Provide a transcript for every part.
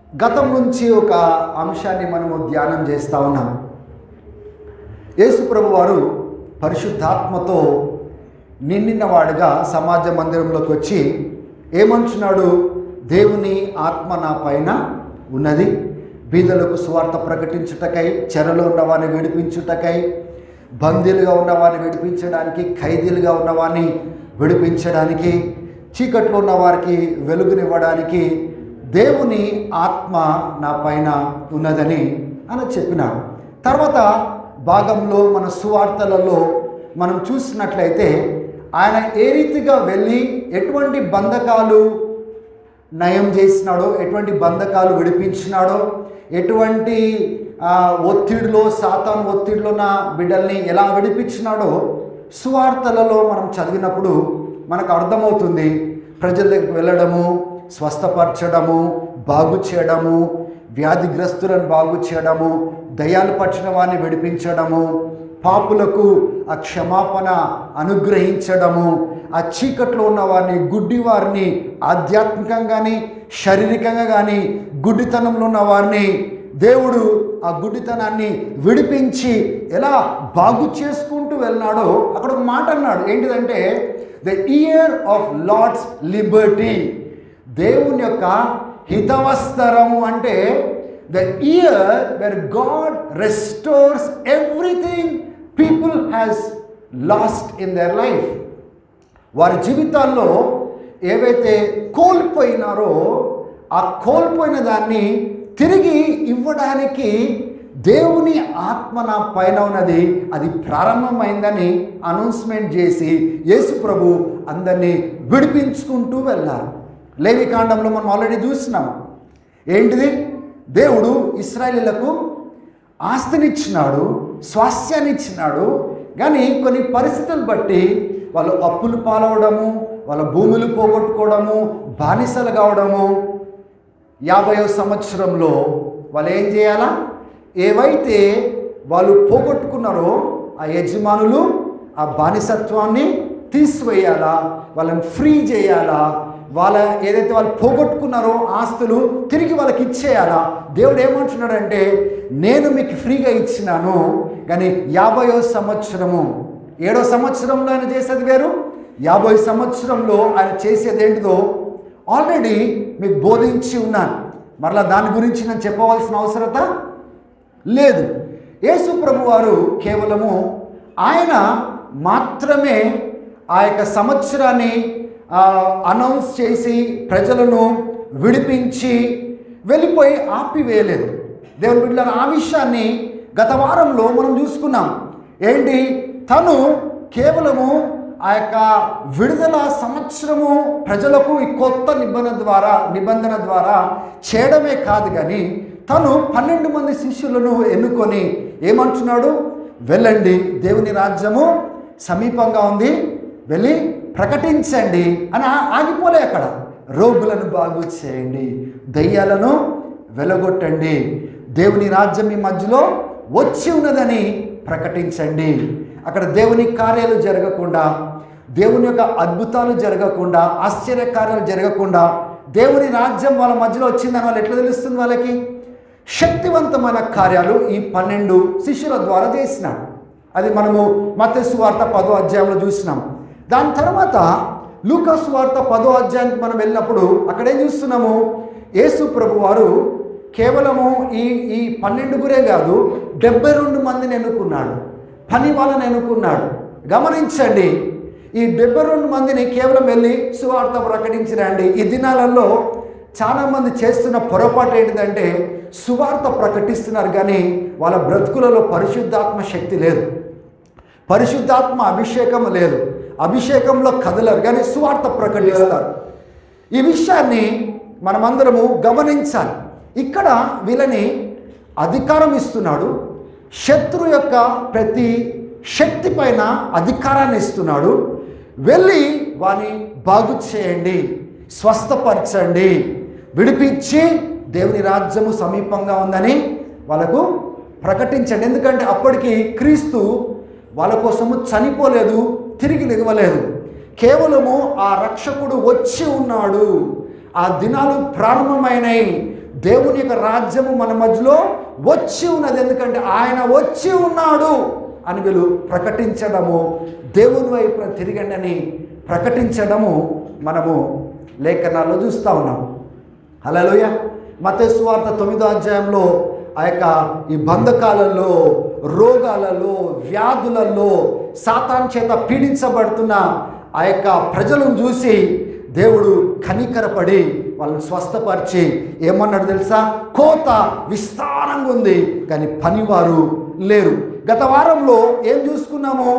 గతం నుంచి ఒక అంశాన్ని మనము ధ్యానం చేస్తూ ఉన్నాం. యేసు ప్రభు వారు పరిశుద్ధాత్మతో నిండినవాడుగా సమాజ మందిరంలోకి వచ్చి ఏమంటున్నాడు? దేవుని ఆత్మ నా పైన ఉన్నది, బీదలకు సువార్త ప్రకటించుటకై, చెరలో ఉన్నవారిని విడిపించుటకై, బందీలుగా ఉన్నవారిని విడిపించడానికి, ఖైదీలుగా ఉన్నవారిని విడిపించడానికి, చీకట్లో ఉన్న వారికి వెలుగునివ్వడానికి దేవుని ఆత్మ నా పైన ఉన్నదని అని చెప్పినాడు. తర్వాత భాగంలో మన సువార్తలలో మనం చూసినట్లయితే ఆయన ఏ రీతిగా వెళ్ళి ఎటువంటి బంధకాలు నయం చేసినాడో, ఎటువంటి బంధకాలు విడిపించినాడో, ఎటువంటి ఒత్తిడిలో సాతాను ఒత్తిడిలో ఉన్న బిడ్డల్ని ఎలా విడిపించినాడో సువార్తలలో మనం చదివినప్పుడు మనకు అర్థమవుతుంది. ప్రజల దగ్గరికి వెళ్ళడము, స్వస్థపరచడము, బాగు చేయడము, వ్యాధిగ్రస్తులను బాగు చేయడము, దయ్యాలు పట్టిన వారిని విడిపించడము, పాపులకు ఆ క్షమాపణ అనుగ్రహించడము, ఆ చీకట్లో ఉన్న వారిని, గుడ్డి వారిని ఆధ్యాత్మికంగా కానీ శారీరకంగా కానీ గుడ్డితనంలో ఉన్న వారిని దేవుడు ఆ గుడ్డితనాన్ని విడిపించి ఎలా బాగు చేసుకుంటూ వెళ్ళినాడో అక్కడ ఒక మాట అన్నాడు. ఏంటిదంటే the year of Lord's liberty, దేవుని యొక్క హితవస్తరము. అంటే the year where God restores everything people has lost in their life. వారి జీవితాల్లో ఏవైతే కోల్పోయినారో ఆ కోల్పోయిన దాన్ని తిరిగి ఇవ్వడానికి దేవుని ఆత్మ నా పైన ఉన్నది, అది ప్రారంభమైందని అనౌన్స్మెంట్ చేసి యేసు ప్రభు అందరినీ విడిపించుకుంటూ వెళ్ళారు. లేవికాండంలో మనం ఆల్రెడీ చూసినాం. ఏంటిది? దేవుడు ఇశ్రాయేలీయులకు ఆస్తినిచ్చినాడు, స్వాస్థ్యాన్ని ఇచ్చినాడు. కానీ కొన్ని పరిస్థితులు బట్టి వాళ్ళు అప్పులు పాలవడము, వాళ్ళ భూములు పోగొట్టుకోవడము, బానిసలు కావడము, 50వ సంవత్సరంలో వాళ్ళు ఏం చేయాలా? ఏవైతే వాళ్ళు పోగొట్టుకున్నారో ఆ యజమానులు ఆ బానిసత్వాన్ని తీసివేయాలా, వాళ్ళని ఫ్రీ చేయాలా, వాళ్ళ ఏదైతే వాళ్ళు పోగొట్టుకున్నారో ఆస్తులు తిరిగి వాళ్ళకి ఇచ్చేయాలా. దేవుడు ఏమంటున్నాడంటే నేను మీకు ఫ్రీగా ఇచ్చినాను, కానీ 50వ సంవత్సరము, 7వ సంవత్సరంలో ఆయన చేసేది వేరు, 50వ సంవత్సరంలో ఆయన చేసేది ఏంటిదో ఆల్రెడీ మీకు బోధించి ఉన్నాను. మరలా దాని గురించి నేను చెప్పవలసిన అవసరత లేదు. యేసు ప్రభు వారు కేవలము ఆయన మాత్రమే ఆ యొక్క సంవత్సరాన్ని అనౌన్స్ చేసి ప్రజలను విడిపించి వెళ్ళిపోయి ఆపివేయలేదు. దేవుని బిడ్డలారా, ఆ విషయాన్ని గత వారంలో మనం చూసుకున్నాం. ఏంటి? తను కేవలము ఆ యొక్క విడుదల సంవత్సరము ప్రజలకు ఈ కొత్త నిబంధన ద్వారా చేయడమే కాదు, కానీ తను 12 మంది శిష్యులను ఎన్నుకొని ఏమంటున్నాడు? వెళ్ళండి, దేవుని రాజ్యము సమీపంగా ఉంది, వెళ్ళి ప్రకటించండి అని ఆగిపోలే. అక్కడ రోగులను బాగు చేయండి, దయ్యాలను వెలగొట్టండి, దేవుని రాజ్యం మీ మధ్యలో వచ్చి ఉన్నదని ప్రకటించండి. అక్కడ దేవుని కార్యాలు జరగకుండా, దేవుని యొక్క అద్భుతాలు జరగకుండా, ఆశ్చర్యకార్యాలు జరగకుండా దేవుని రాజ్యం వాళ్ళ మధ్యలో వచ్చిందని వాళ్ళు ఎట్లా తెలుస్తుంది? వాళ్ళకి శక్తివంతమైన కార్యాలు ఈ 12 శిష్యుల ద్వారా చేసినాడు. అది మనము మత్తయి సువార్త 10వ అధ్యాయంలో చూసినాం. దాని తర్వాత లూకా సువార్త 10వ అధ్యాయానికి మనం వెళ్ళినప్పుడు అక్కడ ఏం చూస్తున్నాము? యేసు ప్రభు వారు కేవలము ఈ 12 కాదు, 72 మందిని ఎన్నుకున్నాడు, పని వాళ్ళని ఎన్నుకున్నాడు. గమనించండి, ఈ 72 మందిని కేవలం వెళ్ళి సువార్త ప్రకటించరండి. ఈ దినాలలో చాలామంది చేస్తున్న పొరపాటు ఏంటిదంటే సువార్త ప్రకటిస్తున్నారు, కానీ వాళ్ళ బ్రతుకులలో పరిశుద్ధాత్మ శక్తి లేదు, పరిశుద్ధాత్మ అభిషేకం లేదు, అభిషేకంలో కదలరు, కానీ సువార్త ప్రకటిస్తారు. ఈ విషయాన్ని మనమందరము గమనించాలి. ఇక్కడ వీళ్ళని అధికారం ఇస్తున్నాడు, శత్రు యొక్క ప్రతి శక్తి పైన అధికారాన్ని ఇస్తున్నాడు. వెళ్ళి వాని బాగు చేయండి, స్వస్థపరచండి, విడిపించి దేవుని రాజ్యము సమీపంగా ఉందని వాళ్ళకు ప్రకటించండి. ఎందుకంటే అప్పటికి క్రీస్తు వాళ్ళ కోసము చనిపోలేదు, తిరిగి లెగవలేదు. కేవలము ఆ రక్షకుడు వచ్చి ఉన్నాడు. ఆ దినాలు ప్రారంభమైనవి. దేవుని యొక్క రాజ్యము మన మధ్యలో వచ్చి ఉన్నది. ఎందుకంటే ఆయన వచ్చి ఉన్నాడు అని వీళ్ళు ప్రకటించడము, దేవుని వైపు తిరగండి అని ప్రకటించడము మనము లేఖనాల్లో చూస్తూ ఉన్నాం. హల్లెలూయ. మత్తయి సువార్త 9వ అధ్యాయంలో ఆ యొక్క ఈ బంధకాలలో, రోగాలలో, వ్యాధులలో సాతాను చేత పీడించబడుతున్న ఆ యొక్క ప్రజలను చూసి దేవుడు కనికరపడి వాళ్ళని స్వస్థపరిచి ఏమన్నాడు తెలుసా? కోత విస్తారంగా ఉంది కానీ పనివారు లేరు. గత వారంలో ఏం చూసుకున్నాము?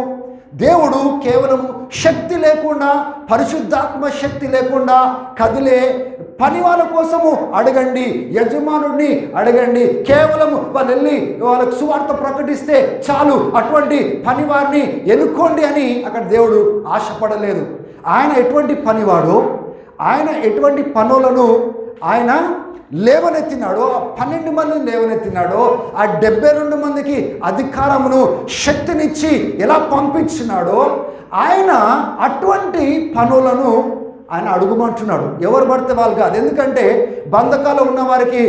దేవుడు కేవలం శక్తి లేకుండా, పరిశుద్ధాత్మ శక్తి లేకుండా కదిలే పని వాళ్ళ కోసము అడగండి, యజమానుడిని అడగండి, కేవలం వాళ్ళు వెళ్ళి వాళ్ళకు సువార్త ప్రకటిస్తే చాలు, అటువంటి పని వారిని ఎన్నుకోండి అని అక్కడ దేవుడు ఆశపడలేదు. ఆయన ఎటువంటి పనివాడు, ఆయన ఎటువంటి పనులను ఆయన లేవనెత్తినాడో, ఆ 12 మందిని లేవనెత్తినాడో, ఆ 72 మందికి అధికారమును శక్తినిచ్చి ఎలా పంపించినాడో, ఆయన అటువంటి పనులను ఆయన అడుగుమంటున్నాడు. ఎవరు పడితే వాళ్ళు కాదు. ఎందుకంటే బంధకాలు ఉన్న వారికి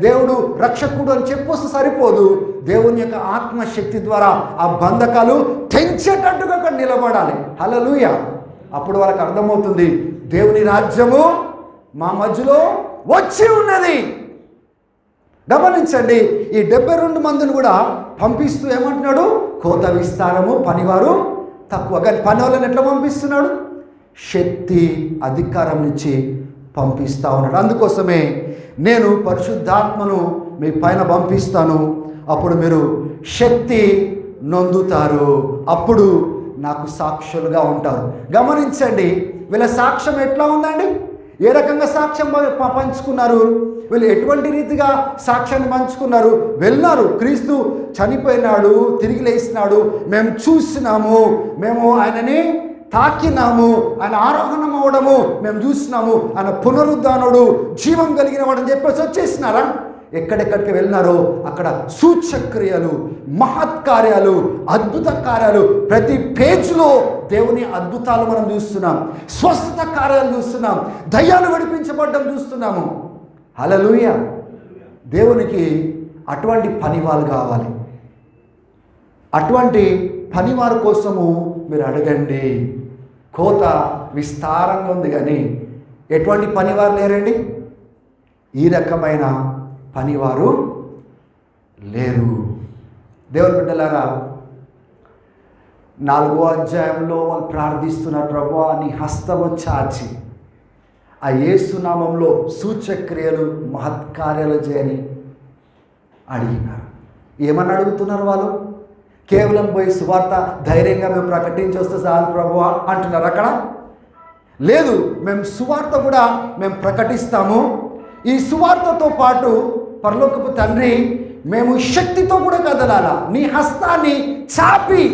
దేవుడు రక్షకుడు అని చెప్పొస్తే సరిపోదు. దేవుని యొక్క ఆత్మశక్తి ద్వారా ఆ బంధకాలు తెంచేటట్టుగా అక్కడ నిలబడాలి. హల్లెలూయా. అప్పుడు వాళ్ళకి అర్థమవుతుంది, దేవుని రాజ్యము మా మధ్యలో వచ్చి ఉన్నది. గమనించండి, ఈ 72 మందిని కూడా పంపిస్తూ ఏమంటున్నాడు? కోత విస్తారము, పనివారు తక్కువ. కానీ పని వాళ్ళని ఎట్లా పంపిస్తున్నాడు? శక్తి, అధికారం నుంచి పంపిస్తూ ఉన్నాడు. అందుకోసమే నేను పరిశుద్ధాత్మను మీ పైన పంపిస్తాను, అప్పుడు మీరు శక్తి నొందుతారు, అప్పుడు నాకు సాక్షులుగా ఉంటారు. గమనించండి, వీళ్ళ సాక్ష్యం ఎట్లా ఉందండి? ఏ రకంగా సాక్ష్యం పంచుకున్నారు? వీళ్ళు ఎటువంటి రీతిగా సాక్ష్యాన్ని పంచుకున్నారు? వెళ్ళినారు, క్రీస్తు చనిపోయినాడు, తిరిగి లేచినాడు, మేము చూసినాము, మేము ఆయనని తాకినాము, ఆయన ఆరోహణం అవ్వడము మేము చూసినాము, ఆయన పునరుద్ధానుడు, జీవం కలిగిన వాడని చెప్పేసి వచ్చేసినారా? ఎక్కడెక్కడికి వెళ్ళినారో అక్కడ సూచక్రియలు, మహత్కార్యాలు, అద్భుత కార్యాలు, ప్రతి పేజీలో దేవుని అద్భుతాలు మనం చూస్తున్నాం, స్వస్థత కార్యాలు చూస్తున్నాం, దయ్యాలు విడిపించబడ్డం చూస్తున్నాము. హల్లెలూయా. దేవునికి అటువంటి పనివాళ్ళు కావాలి. అటువంటి పనివారి కోసము మీరు అడగండి. కోత విస్తారంగా ఉంది కానీ ఎటువంటి పనివారు లేరండి. ఈ రకమైన పనివారు లేరు. దేవుని బిడ్డలారా, 4వ అధ్యాయంలో వాళ్ళు ప్రార్థిస్తున్నారు, ప్రభువా నీ హస్తము చాచి ఆ యేసు నామంలో సూచక్రియలు, మహత్కార్యాలు చేయని అడిగినారు. ఏమని అడుగుతున్నారు వాళ్ళు? కేవలం పోయి సువార్త ధైర్యంగా మేము ప్రకటించి వస్తే చాలు ప్రభువా అంటున్నారు. అక్కడ లేదు, మేము సువార్త కూడా మేము ప్రకటిస్తాము. ఈ సువార్తతో పాటు పరలోకపు తండ్రి మేము శక్తితో కూడా కదలాలా, నీ హస్తాన్ని చాపి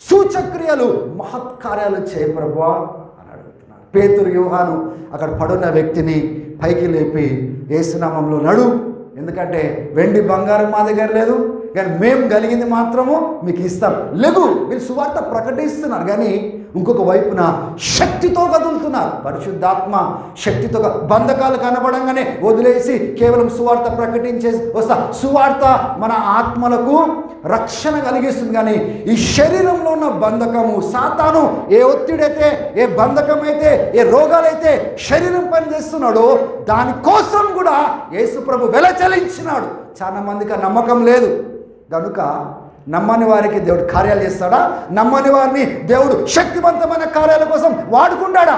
సూచక్రియలు, మహత్కార్యాలు చేయ ప్రభువా అని అడుగుతున్నారు. పేతురు, యోహాను అక్కడ పడున్న వ్యక్తిని పైకి లేపి యేసునామంలో నడు, ఎందుకంటే వెండి బంగారం మా దగ్గర లేదు, కానీ మేము కలిగింది మాత్రము మీకు ఇస్తాం. లెగు. వీళ్ళు సువార్త ప్రకటిస్తున్నారు కానీ ఇంకొక వైపున శక్తితో కదులుతున్నారు. పరిశుద్ధాత్మ శక్తితో బంధకాలు కనబడంగానే వదిలేసి కేవలం సువార్త ప్రకటించేసి వస్తా. సువార్త మన ఆత్మలకు రక్షణ కలిగిస్తుంది కానీ ఈ శరీరంలో ఉన్న బంధకము, సాతాను ఏ ఒత్తిడైతే, ఏ బంధకమైతే, ఏ రోగాలైతే శరీరం పనిచేస్తున్నాడో దానికోసం కూడా యేసు ప్రభు వెల చెల్లించినాడు. చాలా మందికి ఆ నమ్మకం లేదు కనుక నమ్మని వారికి దేవుడు కార్యాలు చేస్తాడా? నమ్మని వారిని దేవుడు శక్తివంతమైన కార్యాల కోసం వాడుకుంటాడా?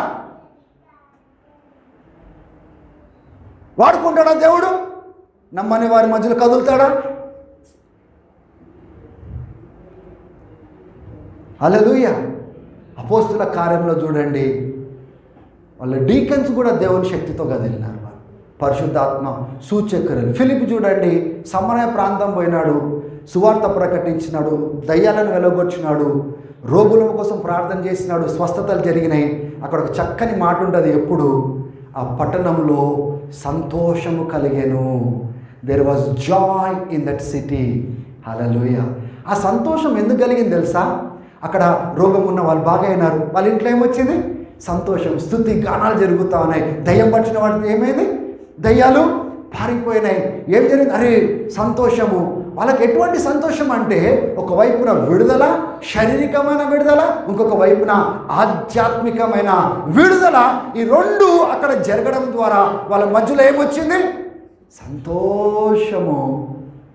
దేవుడు నమ్మని వారి మధ్యలో కదులుతాడా? హల్లెలూయా. అపోస్తుల కార్యంలో చూడండి, వాళ్ళ డీకన్స్ కూడా దేవుని శక్తితో కదిలినారు. పరిశుద్ధాత్మ సూచక్రియలు. ఫిలిప్ చూడండి, సమరయ ప్రాంతం పోయినాడు, సువార్త ప్రకటించినాడు, దయ్యాలను వెలగొచ్చినాడు, రోగుల కోసం ప్రార్థన చేసినాడు, స్వస్థతలు జరిగినాయి. అక్కడ ఒక చక్కని మాట ఉంటుంది ఎప్పుడు, ఆ పట్టణంలో సంతోషము కలిగెను. There was joy in that city. Hallelujah. ఆ సంతోషం ఎందుకు కలిగింది తెలుసా? అక్కడ రోగం ఉన్న వాళ్ళు బాగా అయినారు, వాళ్ళ ఇంట్లో ఏమొచ్చింది? సంతోషం, స్తుతి గానాలు జరుగుతూ ఉన్నాయి. దయ్యం పట్టిన వాటికి ఏమైంది? దయ్యాలు పారిపోయినాయి. ఏం జరిగింది? అరే సంతోషము. వాళ్ళకి ఎటువంటి సంతోషం అంటే ఒకవైపున విడుదల, శారీరకమైన విడుదల, ఇంకొక వైపున ఆధ్యాత్మికమైన విడుదల. ఈ రెండు అక్కడ జరగడం ద్వారా వాళ్ళ మధ్యలో ఏమొచ్చింది? సంతోషము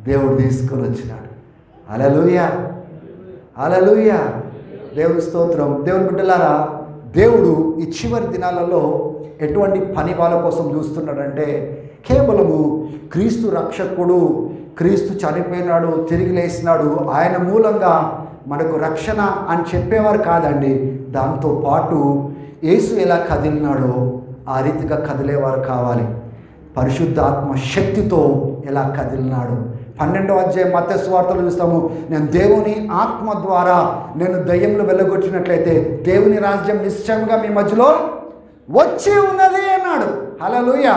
దేవుడు తీసుకొని వచ్చినాడు. హల్లెలూయా, హల్లెలూయా, దేవుని స్తోత్రం. దేవుని బిడ్డలారా, దేవుడు ఈ చివరి దినాలలో ఎటువంటి పని వాళ్ళ కోసం చూస్తున్నాడంటే కేవలము క్రీస్తు రక్షకుడు, క్రీస్తు చనిపోయినాడు, తిరిగి లేచినాడు, ఆయన మూలంగా మనకు రక్షణ అని చెప్పేవారు కాదండి. దాంతోపాటు యేసు ఎలా కదిలినాడో ఆ రీతిగా కదిలేవారు కావాలి. పరిశుద్ధాత్మ శక్తితో ఎలా కదిలినాడు. 12వ అధ్యాయం మత్తయి సువార్తలో చూస్తాము, నేను దేవుని ఆత్మ ద్వారా నేను దయ్యములు వెళ్ళగొట్టినట్లయితే దేవుని రాజ్యం నిశ్చయంగా మీ మధ్యలో వచ్చి ఉన్నది అన్నాడు. హల్లెలూయా.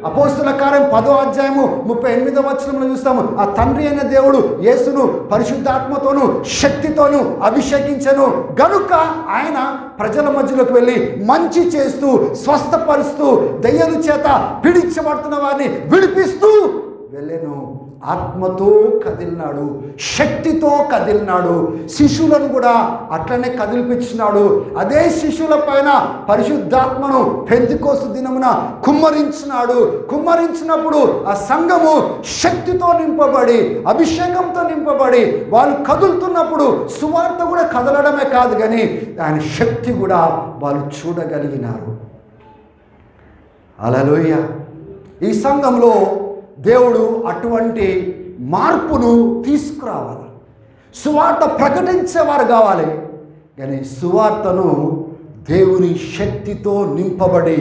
అపోస్తుల కార్యం 10వ అధ్యాయము 38వ వచనంలో చూస్తాము, ఆ తండ్రి అయిన దేవుడు యేసును పరిశుద్ధాత్మతోను శక్తితోను అభిషేకించెను గనుక ఆయన ప్రజల మధ్యలోకి వెళ్ళి మంచి చేస్తూ, స్వస్థపరుస్తూ, దయ్యాల చేత పీడించబడుతున్న వారిని విడిపిస్తూ వెళ్ళెను. ఆత్మతో కదిలినాడు, శక్తితో కదిలినాడు. శిష్యులను కూడా అట్లనే కదిలిపించినాడు. అదే శిష్యుల పైన పరిశుద్ధాత్మను పెంతెకోస్తు దినమున కుమ్మరించినాడు. కుమ్మరించినప్పుడు ఆ సంఘము శక్తితో నింపబడి, అభిషేకంతో నింపబడి, వాళ్ళు కదులుతున్నప్పుడు సువార్త కూడా కదలడమే కాదు కానీ ఆయన శక్తి కూడా వాళ్ళు చూడగలిగినారు. హల్లెలూయా. ఈ సంఘంలో దేవుడు అటువంటి మార్పును తీసుకురావాలి. సువార్త ప్రకటించేవారు కావాలి, కానీ సువార్తను దేవుని శక్తితో నింపబడి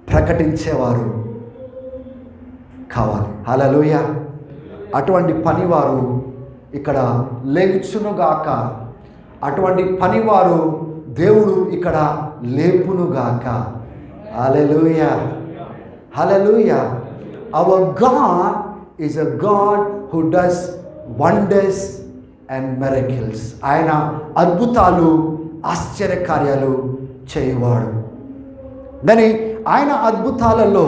ప్రకటించేవారు కావాలి. హల్లెలూయా. అటువంటి పనివారు ఇక్కడ లేచునుగాక, అటువంటి పనివారు దేవుడు ఇక్కడ లేపునుగాక. హల్లెలూయా, హల్లెలూయా. Our God is a God who does wonders and miracles. ఆయన అద్భుతాలు, ఆశ్చర్యకార్యాలు చేయవాడు. కానీ ఆయన అద్భుతాలలో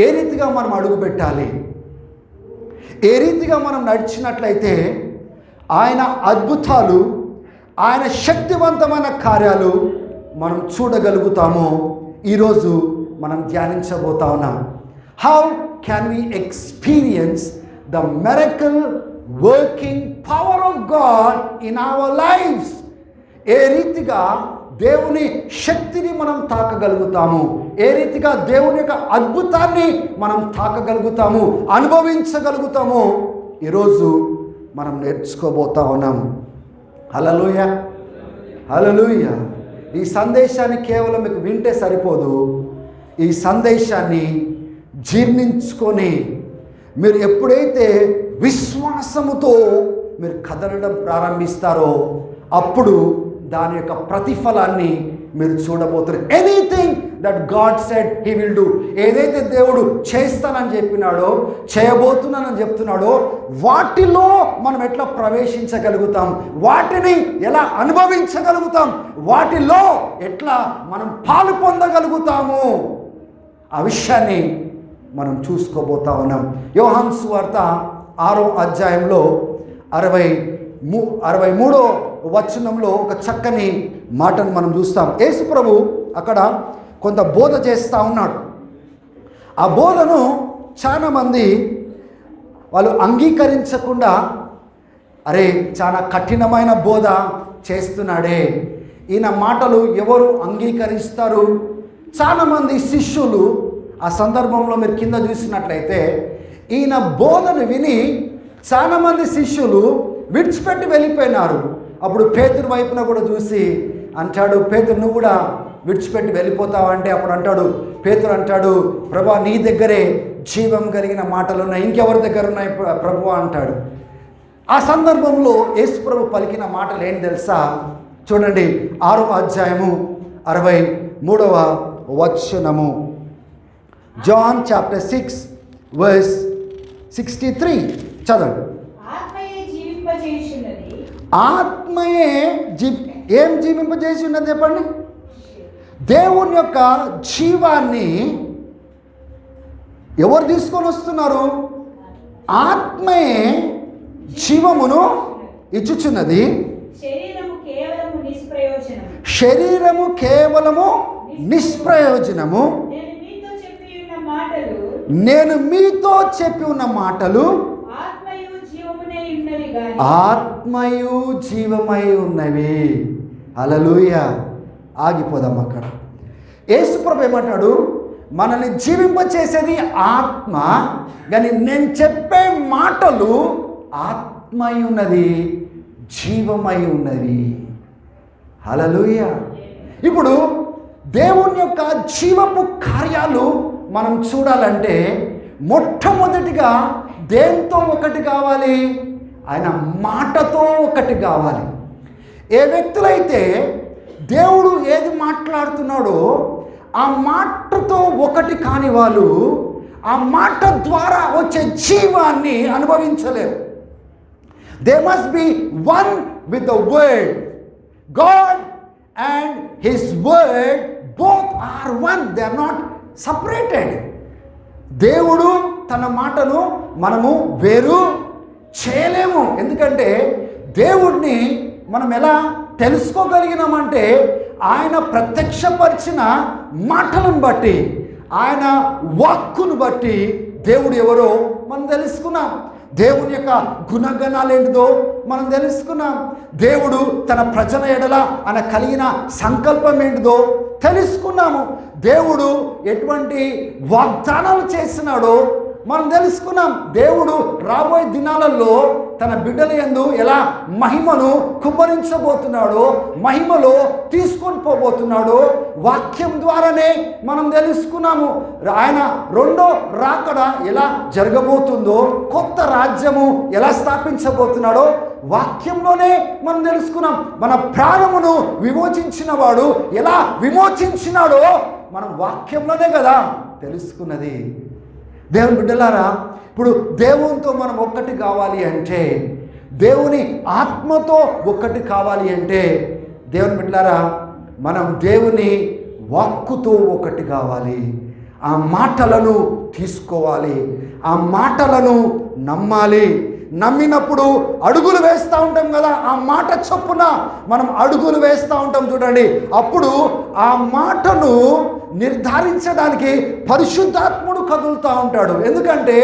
ఏ రీతిగా మనం అడుగు పెట్టాలి, ఏ రీతిగా మనం నడిచినట్లయితే ఆయన అద్భుతాలు, ఆయన శక్తివంతమైన కార్యాలు మనం చూడగలుగుతామో ఈరోజు మనం ధ్యానించబోతా ఉన్నాం. How can we experience the miracle working power of God in our lives? ఏ రీతిగా దేవుని శక్తిని మనం తాకగలుగుతాము, ఏ రీతిగా దేవుని యొక్క అద్భుతాన్ని మనం తాకగలుగుతాము, అనుభవించగలుగుతాము, ఈరోజు మనం నేర్చుకోబోతా ఉన్నాం. హల్లెలూయా, హల్లెలూయా. ఈ సందేశాన్ని కేవలం మీకు వింటే సరిపోదు. ఈ సందేశాన్ని జీర్ణించుకొని మీరు ఎప్పుడైతే విశ్వాసముతో మీరు కదలడం ప్రారంభిస్తారో అప్పుడు దాని యొక్క ప్రతిఫలాన్ని మీరు చూడబోతున్నారు. Anything that God said he will do, ఏదైతే దేవుడు చేస్తానని చెప్పినాడో, చేయబోతున్నానని చెప్తున్నాడో, వాటిలో మనం ఎట్లా ప్రవేశించగలుగుతాం, వాటిని ఎలా అనుభవించగలుగుతాం, వాటిలో ఎట్లా మనం పాలు పొందగలుగుతాము, ఆ విషయాన్ని మనం చూసుకోబోతా ఉన్నాం. యోహాను సువార్త 6వ అధ్యాయంలో 63వ వచనంలో ఒక చక్కని మాటను మనం చూస్తాం. యేసు ప్రభు అక్కడ కొంత బోధ చేస్తూ ఉన్నాడు. ఆ బోధను చాలామంది వాళ్ళు అంగీకరించకుండా, అరే చాలా కఠినమైన బోధ చేస్తున్నాడే, ఈయన మాటలు ఎవరు అంగీకరిస్తారు? చాలామంది శిష్యులు ఆ సందర్భంలో మీరు కింద చూసినట్లయితే ఈయన బోధను విని చాలామంది శిష్యులు విడిచిపెట్టి వెళ్ళిపోయినారు. అప్పుడు పేతురు వైపున కూడా చూసి అంటాడు, పేతురు నువ్వు కూడా విడిచిపెట్టి వెళ్ళిపోతావు అంటే, అప్పుడు అంటాడు పేతురు అంటాడు, ప్రభా నీ దగ్గరే జీవం కలిగిన మాటలు ఉన్నాయి, ఇంకెవరి దగ్గర ఉన్నాయి ప్రభువా అంటాడు. ఆ సందర్భంలో యేసు ప్రభు పలికిన మాటలు ఏంటి తెలుసా? చూడండి, 6వ అధ్యాయము 63వ వచనము. జాన్ చాప్టర్ 6 వర్స్ 63 చదవండి. ఆత్మయే ఏం జీవింపజేసి ఉన్నది చెప్పండి? దేవుని యొక్క జీవాన్ని ఎవరు తీసుకొని వస్తున్నారు? ఆత్మయే జీవమును ఇచ్చుచున్నది. శరీరము కేవలము నిష్ప్రయోజనము. నేను మీతో చెప్పి ఉన్న మాటలు ఆత్మయు జీవమై ఉన్నవి. హల్లెలూయా. ఆగిపోదాం అక్కడ. యేసుప్రభు ఏమంటాడు? మనల్ని జీవింపచేసేది ఆత్మ, కానీ నేను చెప్పే మాటలు ఆత్మై ఉన్నది, జీవమై ఉన్నది. హల్లెలూయా. ఇప్పుడు దేవుని యొక్క జీవపు కార్యాలు మనం చూడాలంటే మొట్టమొదటిగా దేంతో ఒకటి కావాలి? ఆయన మాటతో ఒకటి కావాలి. ఏ వ్యక్తులైతే దేవుడు ఏది మాట్లాడుతున్నాడో ఆ మాటతో ఒకటి కాని వాళ్ళు ఆ మాట ద్వారా వచ్చే జీవాన్ని అనుభవించలేరు. They must be one with the word. God and his word both are one. They are not separated. దేవుడు తన మాటను మనము వేరు చేయలేము. ఎందుకంటే దేవుడిని మనం ఎలా తెలుసుకోగలిగినామంటే ఆయన ప్రత్యక్షపరిచిన మాటలను బట్టి, ఆయన వాక్కును బట్టి దేవుడు ఎవరో మనం తెలుసుకున్నాం. దేవుని యొక్క గుణగణాలు ఏంటిదో మనం తెలుసుకున్నాం. దేవుడు తన ప్రజల ఎడల ఆయన కలిగిన సంకల్పం ఏంటిదో తెలుసుకున్నాము. దేవుడు ఎటువంటి వాగ్దానాలు చేస్తున్నాడో మనం తెలుసుకున్నాం. దేవుడు రాబోయే దినాలలో తన బిడ్డల యందు ఎలా మహిమను కుమ్మరించబోతున్నాడో, మహిమలో తీసుకొని పోబోతున్నాడో వాక్యం ద్వారానే మనం తెలుసుకున్నాము. ఆయన రెండో రాకడ ఎలా జరగబోతుందో, కొత్త రాజ్యము ఎలా స్థాపించబోతున్నాడో వాక్యంలోనే మనం తెలుసుకున్నాం. మన ప్రాణమును విమోచించిన వాడు ఎలా విమోచించినాడో మనం వాక్యంలోనే కదా తెలుసుకున్నది. దేవుని బిడ్డలారా, ఇప్పుడు దేవునితో మనం ఒక్కటి కావాలి అంటే, దేవుని ఆత్మతో ఒక్కటి కావాలి అంటే, దేవుని బిడ్డలారా మనం దేవుని వాక్కుతో ఒకటి కావాలి. ఆ మాటలను తీసుకోవాలి, ఆ మాటలను నమ్మాలి. నమ్మినప్పుడు అడుగులు వేస్తూ ఉంటాం కదా, ఆ మాట చొప్పున మనం అడుగులు వేస్తూ ఉంటాం చూడండి. అప్పుడు ఆ మాటను నిర్ధారించడానికి పరిశుద్ధాత్ముడు కదులుతూ ఉంటాడు. ఎందుకంటే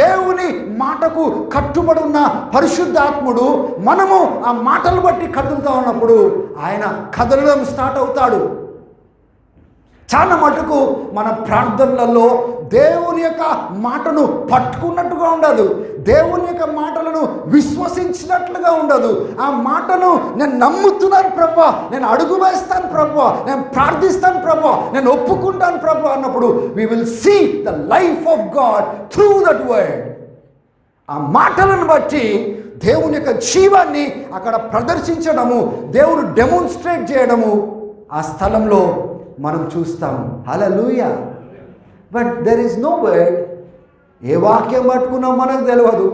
దేవుని మాటకు కట్టుబడి ఉన్న పరిశుద్ధాత్ముడు మనము ఆ మాటలు బట్టి కదులుతూ ఉన్నప్పుడు ఆయన కదలడం స్టార్ట్ అవుతాడు. చాలా మటుకు మన ప్రార్థనలలో దేవుని యొక్క మాటను పట్టుకున్నట్టుగా ఉండదు, దేవుని యొక్క మాటలను విశ్వసించినట్లుగా ఉండదు. ఆ మాటను నేను నమ్ముతున్నాను ప్రభువా, నేను అడుగు వేస్తాను ప్రభువా, నేను ప్రార్థిస్తాను ప్రభువా, నేను ఒప్పుకుంటాను ప్రభువా అన్నప్పుడు we will see the life of God through that word. ఆ మాటలను బట్టి దేవుని యొక్క జీవాన్ని అక్కడ ప్రదర్శించడము, దేవుడు డెమోన్స్ట్రేట్ చేయడము ఆ స్థలంలో మనం చూస్తాము. Hallelujah. But there is no word. ఏ వాక్యం పట్టుకున్నామో మనకు తెలియదు,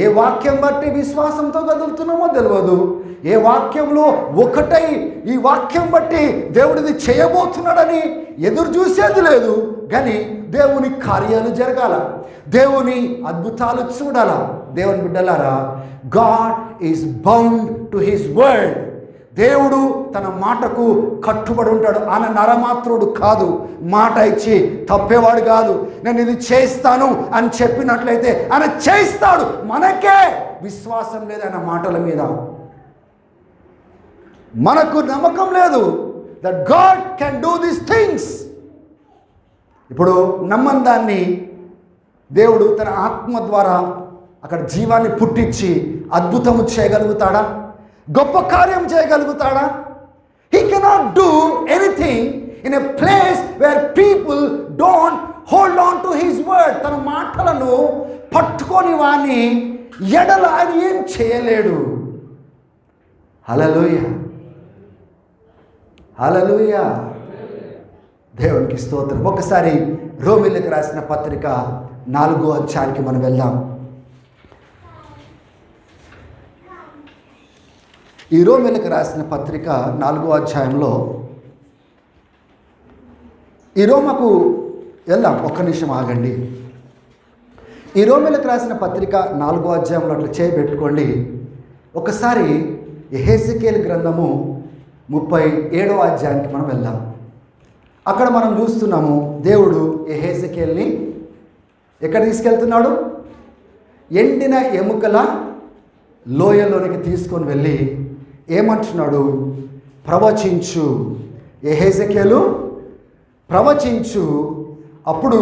ఏ వాక్యం బట్టి విశ్వాసంతో కదులుతున్నామో తెలియదు, ఏ వాక్యంలో ఒకటై ఈ వాక్యం బట్టి దేవుడిది చేయబోతున్నాడని ఎదురు చూసేది లేదు. కానీ దేవుని కార్యాలు జరగాల, దేవుని అద్భుతాలు చూడాల. దేవుని బిడ్డలారా, God is bound to his word. దేవుడు తన మాటకు కట్టుబడి ఉంటాడు. ఆయన నరమాత్రుడు కాదు, మాట ఇచ్చి తప్పేవాడు కాదు. నేను ఇది చేస్తాను అని చెప్పినట్లయితే ఆయన చేస్తాడు. మనకే విశ్వాసం లేదు ఆయన మాటల మీద, మనకు నమ్మకం లేదు that God can do these things. ఇప్పుడు నమ్మని దాన్ని దేవుడు తన ఆత్మ ద్వారా అక్కడ జీవాన్ని పుట్టించి అద్భుతము చేయగలుగుతాడా? గొప్ప కార్యం చేయగలుగుతాడా? He cannot do anything in a place where people don't hold on to his word. తన మాటలను పట్టుకొని వాని ఎడల ఆయన ఏం చేయలేడు. హల్లెలూయా, హల్లెలూయా. దేవునికి స్తోత్రం. ఒకసారి రోమీయులకు రాసిన పత్రిక 4వ అధ్యాయానికి మనం వెళ్దాం. ఈ రోమీయులకు రాసిన పత్రిక 4వ అధ్యాయంలో ఈ రోమకు వెళ్దాం, ఒక్క నిమిషం ఆగండి. ఈ రోమీలకు రాసిన పత్రిక 4వ అధ్యాయంలో అట్లా చేయబెట్టుకోండి. ఒకసారి యెహెజ్కేలు గ్రంథము 37వ అధ్యాయానికి మనం వెళ్దాం. అక్కడ మనం చూస్తున్నాము దేవుడు యెహెజ్కేలుని ఎక్కడ తీసుకెళ్తున్నాడు? ఎండిన ఎముకల లోయలోనికి తీసుకొని వెళ్ళి ఏమంటున్నాడు? ప్రవచించు యెహెజ్కేలు, ప్రవచించు. అప్పుడు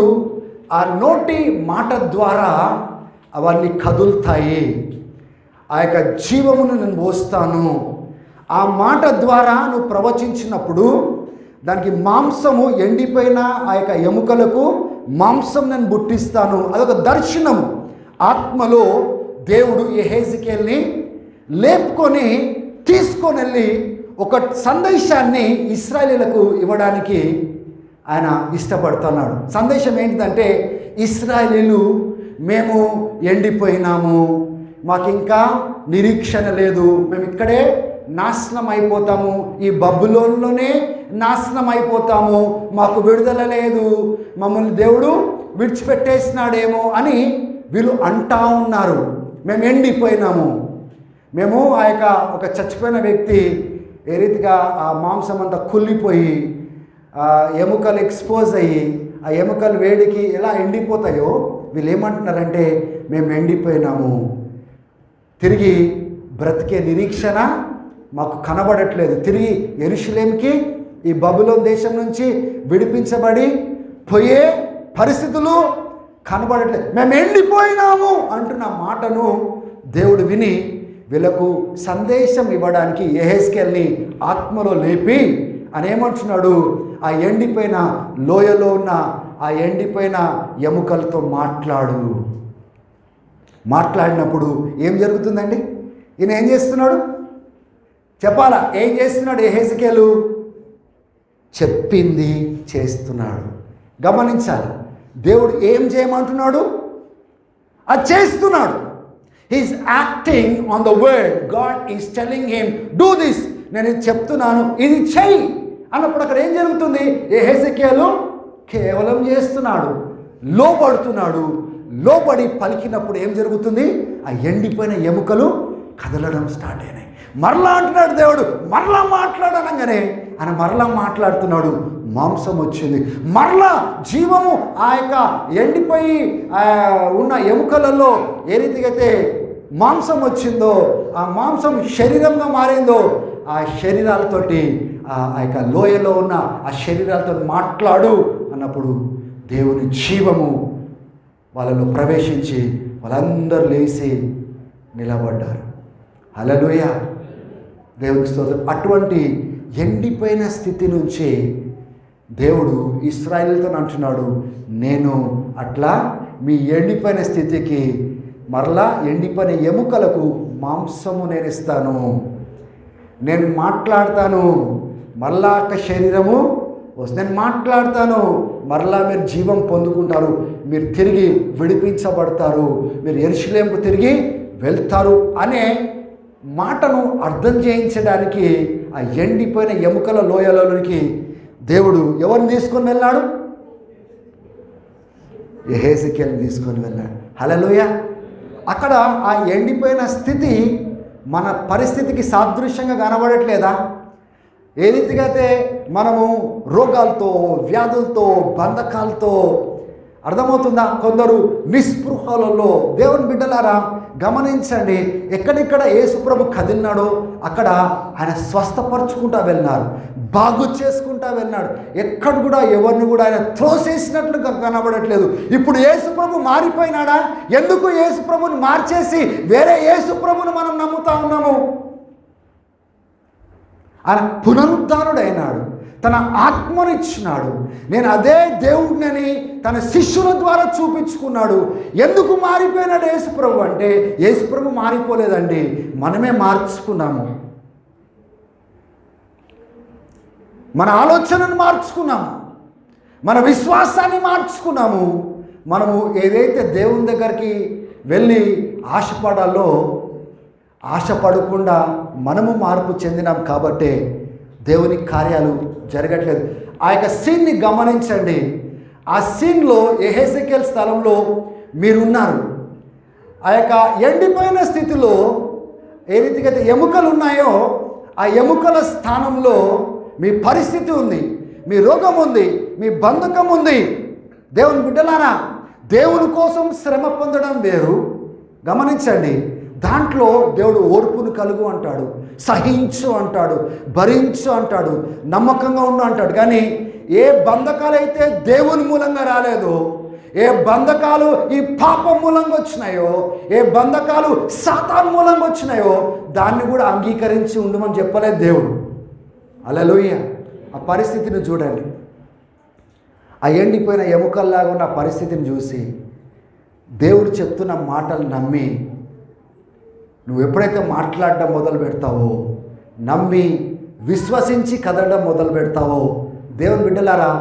ఆ నోటి మాట ద్వారా అవన్నీ కదులుతాయి. ఆ యొక్క జీవమును నేను పోస్తాను. ఆ మాట ద్వారా నువ్వు ప్రవచించినప్పుడు దానికి మాంసము ఎండిపోయిన ఆ యొక్క ఎముకలకు మాంసం నేను పుట్టిస్తాను. అదొక దర్శనం. ఆత్మలో దేవుడు యెహెజ్కేలుని లేపుకొని తీసుకొని వెళ్ళి ఒక సందేశాన్ని ఇశ్రాయేలీయులకు ఇవ్వడానికి ఆయన ఇష్టపడుతున్నాడు. సందేశం ఏంటిదంటే, ఇశ్రాయేలీయులు మేము ఎండిపోయినాము, మాకు ఇంకా నిరీక్షణ లేదు, మేము ఇక్కడే నాశనం అయిపోతాము, ఈ బబులోనులోనే నాశనం అయిపోతాము, మాకు విడుదల లేదు, మమ్మల్ని దేవుడు విడిచిపెట్టేసినాడేమో అని వీళ్ళు అంటా ఉన్నారు. మేము ఎండిపోయినాము, మేము ఆ యొక్క ఒక చచ్చిపోయిన వ్యక్తి ఏ రీతిగా ఆ మాంసం అంతా కుళ్ళిపోయి ఎముకలు ఎక్స్పోజ్ అయ్యి ఆ ఎముకలు వేడికి ఎలా ఎండిపోతాయో వీళ్ళు ఏమంటున్నారంటే, మేము ఎండిపోయినాము, తిరిగి బ్రతికే నిరీక్షణ మాకు కనబడట్లేదు, తిరిగి యెరూషలేముకి ఈ బబులోన్ దేశం నుంచి విడిపించబడి పోయే పరిస్థితులు కనబడట్లేదు, మేము ఎండిపోయినాము అంటున్న మాటను దేవుడు విని వీళ్ళకు సందేశం ఇవ్వడానికి యెహెజ్కేలుని ఆత్మలో లేపి అని ఏమంటున్నాడు? ఆ ఎండిపోయిన లోయలో ఉన్న ఆ ఎండిపోయిన ఎముకలతో మాట్లాడినప్పుడు ఏం జరుగుతుందండి? ఈయన ఏం చేస్తున్నాడు చెప్పాలా? ఏం చేస్తున్నాడు యెహెజ్కేలు? చెప్పింది చేస్తున్నాడు. గమనించాలి, దేవుడు ఏం చేయమంటున్నాడు అది చేస్తున్నాడు. He is acting on the word. God is telling him do this, నేను ఇది చెప్తున్నాను, ఇది చెయ్యి అన్నప్పుడు అక్కడ ఏం జరుగుతుంది? యెహెజ్కేలు కేవలం చేస్తున్నాడు, లోబడుతున్నాడు. లోబడి పలికినప్పుడు ఏం జరుగుతుంది? ఆ ఎండిపోయిన ఎముకలు కదలడం స్టార్ట్ అయినాయి. మరలా అంటున్నాడు దేవుడు, మరలా మాట్లాడనగానే ఆయన మరలా మాట్లాడుతున్నాడు, మాంసం వచ్చింది, మరలా జీవము ఆ యొక్క ఎండిపోయి ఉన్న ఎముకలలో ఏ రీతిగా అయితే మాంసం వచ్చిందో, ఆ మాంసం శరీరంగా మారిందో, ఆ శరీరాలతోటి ఆ యొక్క లోయలో ఉన్న ఆ శరీరాలతో మాట్లాడు అన్నప్పుడు దేవుని జీవము వాళ్ళలో ప్రవేశించి వాళ్ళందరూ లేచి నిలబడ్డారు. హల్లెలూయా, దేవునికి స్తోత్రం. అటువంటి ఎండిపోయిన స్థితి నుంచి దేవుడు ఇశ్రాయేలుతో అంటున్నాడు, నేను అట్లా మీ ఎండిపోయిన స్థితికి మరలా ఎండిపోయిన ఎముకలకు మాంసము నేను ఇస్తాను, నేను మాట్లాడతాను, మరలా ఒక శరీరము వస్తుంది, నేను మాట్లాడతాను, మరలా మీరు జీవం పొందుకుంటారు, మీరు తిరిగి విడిపించబడతారు, మీరు యెరూషలేముకు తిరిగి వెళ్తారు అనే మాటను అర్థం చేయించడానికి ఆ ఎండిపోయిన ఎముకల లోయలోనికి దేవుడు ఎవరిని తీసుకొని వెళ్ళాడు? యెహెజ్కేలుని తీసుకొని వెళ్ళాడు. హల్లెలూయా. అక్కడ ఆ ఎండిపోయిన స్థితి మన పరిస్థితికి సాదృశ్యంగా కనబడట్లేదా? ఏ రీతిగా అయితే మనము రోగాలతో, వ్యాధులతో, బంధకాలతో, అర్థమవుతుందా? కొందరు నిస్పృహలలో, దేవుని బిడ్డలారా గమనించండి, ఎక్కడెక్కడ యేసుప్రభు కదిలినాడో అక్కడ ఆయన స్వస్థపరుచుకుంటా వెళ్ళినారు, బాగు చేసుకుంటా వెళ్ళినాడు. ఎక్కడ కూడా ఎవరిని కూడా ఆయన త్రోసేసినట్లుగా కనబడట్లేదు. ఇప్పుడు యేసుప్రభు మారిపోయినాడా? ఎందుకు యేసుప్రభుని మార్చేసి వేరే యేసుప్రభుని మనం నమ్ముతా ఉన్నాము? ఆయన పునరుద్ధానుడైనాడు, తన ఆత్మనిచ్చినాడు. నేను అదే దేవుడినని తన శిష్యుల ద్వారా చూపించుకున్నాడు. ఎందుకు మారిపోయినాడు యేసుప్రభు అంటే, యేసుప్రభు మారిపోలేదండి, మనమే మార్చుకున్నాము. మన ఆలోచనను మార్చుకున్నాము, మన విశ్వాసాన్ని మార్చుకున్నాము. మనము ఏదైతే దేవుని దగ్గరికి వెళ్ళి ఆశపడాలో ఆశపడకుండా మనము మార్పు చెందినాం కాబట్టే దేవుని కార్యాలు జరగట్లేదు. ఆ యొక్క సీన్ని గమనించండి. ఆ సీన్లో యెహెజ్కేలు స్థలంలో మీరున్నారు. ఆ యొక్క ఎండిపోయిన స్థితిలో ఏ రీతిగా అయితే ఎముకలు ఉన్నాయో ఆ ఎముకల స్థానంలో మీ పరిస్థితి ఉంది, మీ రోగం ఉంది, మీ బంధకం ఉంది. దేవుని బిడ్డలారా, దేవుని కోసం శ్రమ పొందడం వేరు. గమనించండి, దాంట్లో దేవుడు ఓర్పును కలుగు అంటాడు, సహించు అంటాడు, భరించు అంటాడు, నమ్మకంగా ఉండు అంటాడు. కానీ ఏ బంధకాలైతే దేవుని మూలంగా రాలేదో, ఏ బంధకాలు ఈ పాపం మూలంగా వచ్చినాయో, ఏ బంధకాలు సాతాను మూలంగా వచ్చినాయో దాన్ని కూడా అంగీకరించి ఉండమని చెప్పలేదు దేవుడు. హల్లెలూయా. ఆ పరిస్థితిని చూడండి. ఆ ఎండిపోయిన ఎముకల్లాగా ఉన్న పరిస్థితిని చూసి దేవుడు చెప్తున్న మాటలు నమ్మి నువ్వు ఎప్పుడైతే మాట్లాడడం మొదలు పెడతావో, నమ్మి విశ్వసించి కదలడం మొదలు పెడతావో, దేవుని బిడ్డలారా,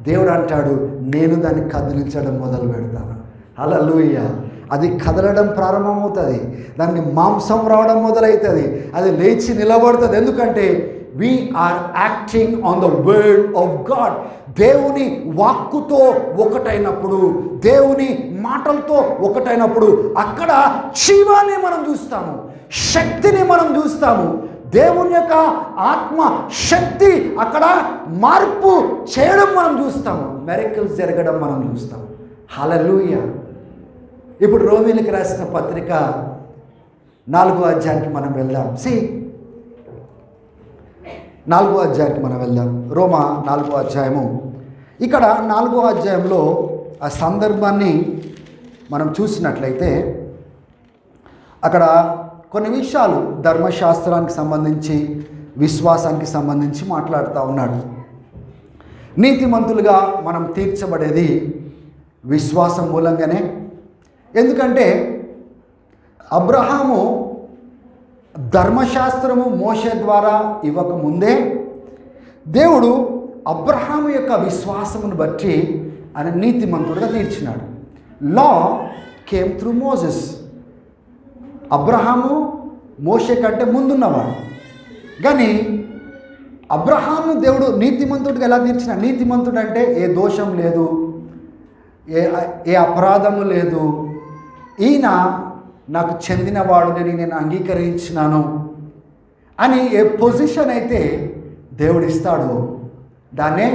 దేవుడు అంటాడు, నేను దాన్ని కదిలించడం మొదలు పెడతాను. హల్లెలూయా. అది కదలడం ప్రారంభమవుతుంది, దానికి మాంసం రావడం మొదలవుతుంది, అది లేచి నిలబడుతుంది. ఎందుకంటే we are acting on the word of God. దేవుని వాక్కుతో ఒకటైనప్పుడు, దేవుని మాటలతో ఒకటైనప్పుడు అక్కడ జీవాన్ని మనం చూస్తాము, శక్తిని మనం చూస్తాము. దేవుని యొక్క ఆత్మ శక్తి అక్కడ మార్పు చేయడం మనం చూస్తాము, మిరకిల్స్ జరగడం మనం చూస్తాం. హల్లెలూయా. ఇప్పుడు రోమీయులకు రాసిన పత్రిక 4వ అధ్యాయానికి మనం వెళ్దాం. 4వ అధ్యాయానికి మనం వెళ్దాం. రోమా 4వ అధ్యాయము. ఇక్కడ 4వ అధ్యాయంలో ఆ సందర్భాన్ని మనం చూసినట్లయితే అక్కడ కొన్ని విషయాలు ధర్మశాస్త్రానికి సంబంధించి, విశ్వాసానికి సంబంధించి మాట్లాడుతూ ఉన్నాడు. నీతిమంతులుగా మనం తీర్చబడేది విశ్వాసం మూలంగానే. ఎందుకంటే అబ్రహాము ధర్మశాస్త్రము మోషే ద్వారా ఇవ్వకముందే దేవుడు అబ్రహాము యొక్క విశ్వాసమును బట్టి ఆయన నీతిమంతుడుగా తీర్చినాడు. లా కేమ్ త్రూ మోసెస్. అబ్రహాము మోషే కంటే ముందున్నవాడు, కానీ అబ్రహాము దేవుడు నీతిమంతుడిగా ఎలా తీర్చినాడు? నీతిమంతుడు అంటే ఏ దోషం లేదు, ఏ అపరాధము లేదు, ఈయన నాకు చెందినవాడునని నేను అంగీకరించినాను అని ఏ పొజిషన్ అయితే దేవుడు ఇస్తాడో దాన్నే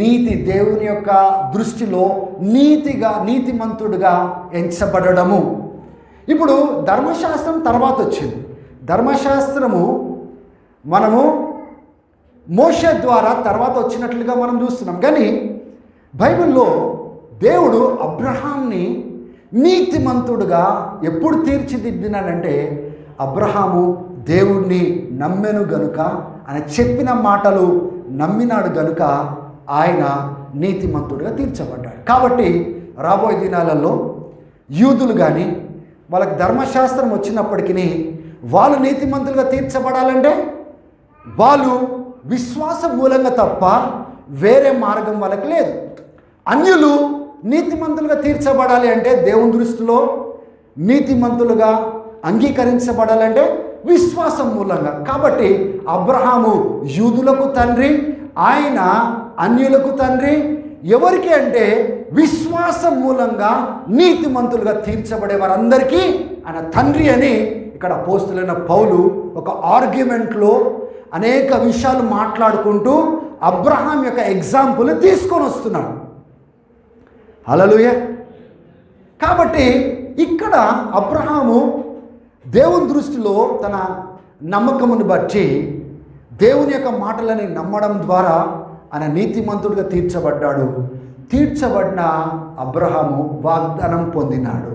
నీతి. దేవుని యొక్క దృష్టిలో నీతిమంతుడుగా ఎంచబడము. ఇప్పుడు ధర్మశాస్త్రం తర్వాత వచ్చింది. ధర్మశాస్త్రము మనము మోషే ద్వారా తర్వాత వచ్చినట్లుగా మనం చూస్తున్నాం. కానీ బైబిల్లో దేవుడు అబ్రహాంని నీతిమంతుడుగా ఎప్పుడు తీర్చిదిద్దినాడంటే, అబ్రహాము దేవుణ్ణి నమ్మెను గనుక, ఆయన చెప్పిన మాటలు నమ్మినాడు గనుక ఆయన నీతిమంతుడుగా తీర్చబడ్డాడు. కాబట్టి రాబోయే దినాలలో యూదులు కానీ వాళ్ళకి ధర్మశాస్త్రం వచ్చినప్పటికీ వాళ్ళు నీతిమంతులుగా తీర్చబడాలంటే వాళ్ళు విశ్వాసం మూలంగా తప్ప వేరే మార్గం వాళ్ళకి లేదు. అన్యులు నీతిమంతులుగా తీర్చబడాలి అంటే దేవుని దృష్టిలో నీతిమంతులుగా అంగీకరించబడాలంటే విశ్వాసం మూలంగా. కాబట్టి అబ్రహాము యూదులకు తండ్రి, ఆయన అన్యులకు తండ్రి. ఎవరికి అంటే విశ్వాసం మూలంగా నీతిమంతులుగా తీర్చబడే వారందరికీ ఆయన తండ్రి అని ఇక్కడ అపోస్తలుడైన పౌలు ఒక ఆర్గ్యుమెంట్లో అనేక విషయాలు మాట్లాడుకుంటూ అబ్రహాం యొక్క ఎగ్జాంపుల్ తీసుకొని వస్తున్నాడు. హల్లెలూయా. కాబట్టి ఇక్కడ అబ్రహాము దేవుని దృష్టిలో తన నమ్మకమును బట్టి దేవుని యొక్క మాటలని నమ్మడం ద్వారా ఆయన నీతిమంతుడిగా తీర్చబడ్డాడు. తీర్చబడిన అబ్రహాము వాగ్దానం పొందినాడు.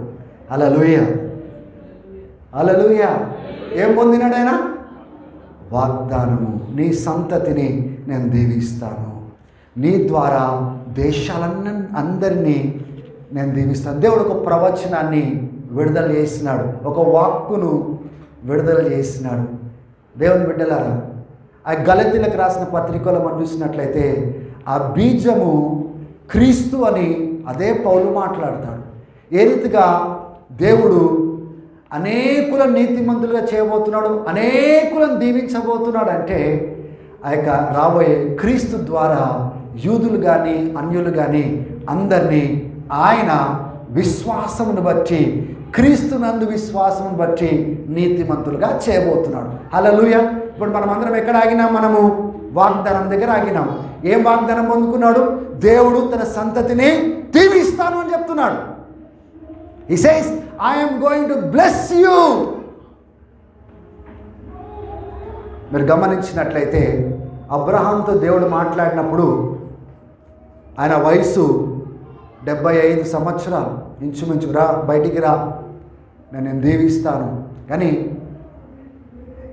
హల్లెలూయా. హల్లెలూయా. ఏం పొందినాడు ఆయన? వాగ్దానము. నీ సంతతిని నేను దీవిస్తాను, నీ ద్వారా అందరినీ నేను దీవిస్తాను. దేవుడు ఒక ప్రవచనాన్ని విడుదల చేసినాడు, ఒక వాక్కును విడుదల చేసినాడు. దేవుని బిడ్డలారా, ఆ గలతీలకు రాసిన పత్రికలో మనం చూసినట్లయితే ఆ బీజము క్రీస్తు అని అదే పౌలు మాట్లాడతాడు. ఏ రీతిగా దేవుడు అనేకులను నీతిమంతులుగా చేయబోతున్నాడు, అనేకులను దీవించబోతున్నాడు అంటే ఆ యొక్క రాబోయే క్రీస్తు ద్వారా యూదులు కానీ అన్యులు కానీ అందరినీ ఆయన విశ్వాసమును బట్టి, క్రీస్తునందు విశ్వాసమును బట్టి నీతిమంతులుగా చేయబోతున్నాడు. హల్లెలూయా. ఇప్పుడు మనం అందరం ఎక్కడ ఆగినాం? మనము వాగ్దానం దగ్గర ఆగినాం. ఏం వాగ్దానం పొందుకున్నాడు? దేవుడు తన సంతతిని దీవిస్తాను అని చెప్తున్నాడు. He says, I am going to bless you. మీరు గమనించినట్లయితే అబ్రహాంతో దేవుడు మాట్లాడినప్పుడు ఆయన వయసు 75 సంవత్సరాలు. ఇంచుమించు రా, బయటికి రా, నేను దీవిస్తాను. కానీ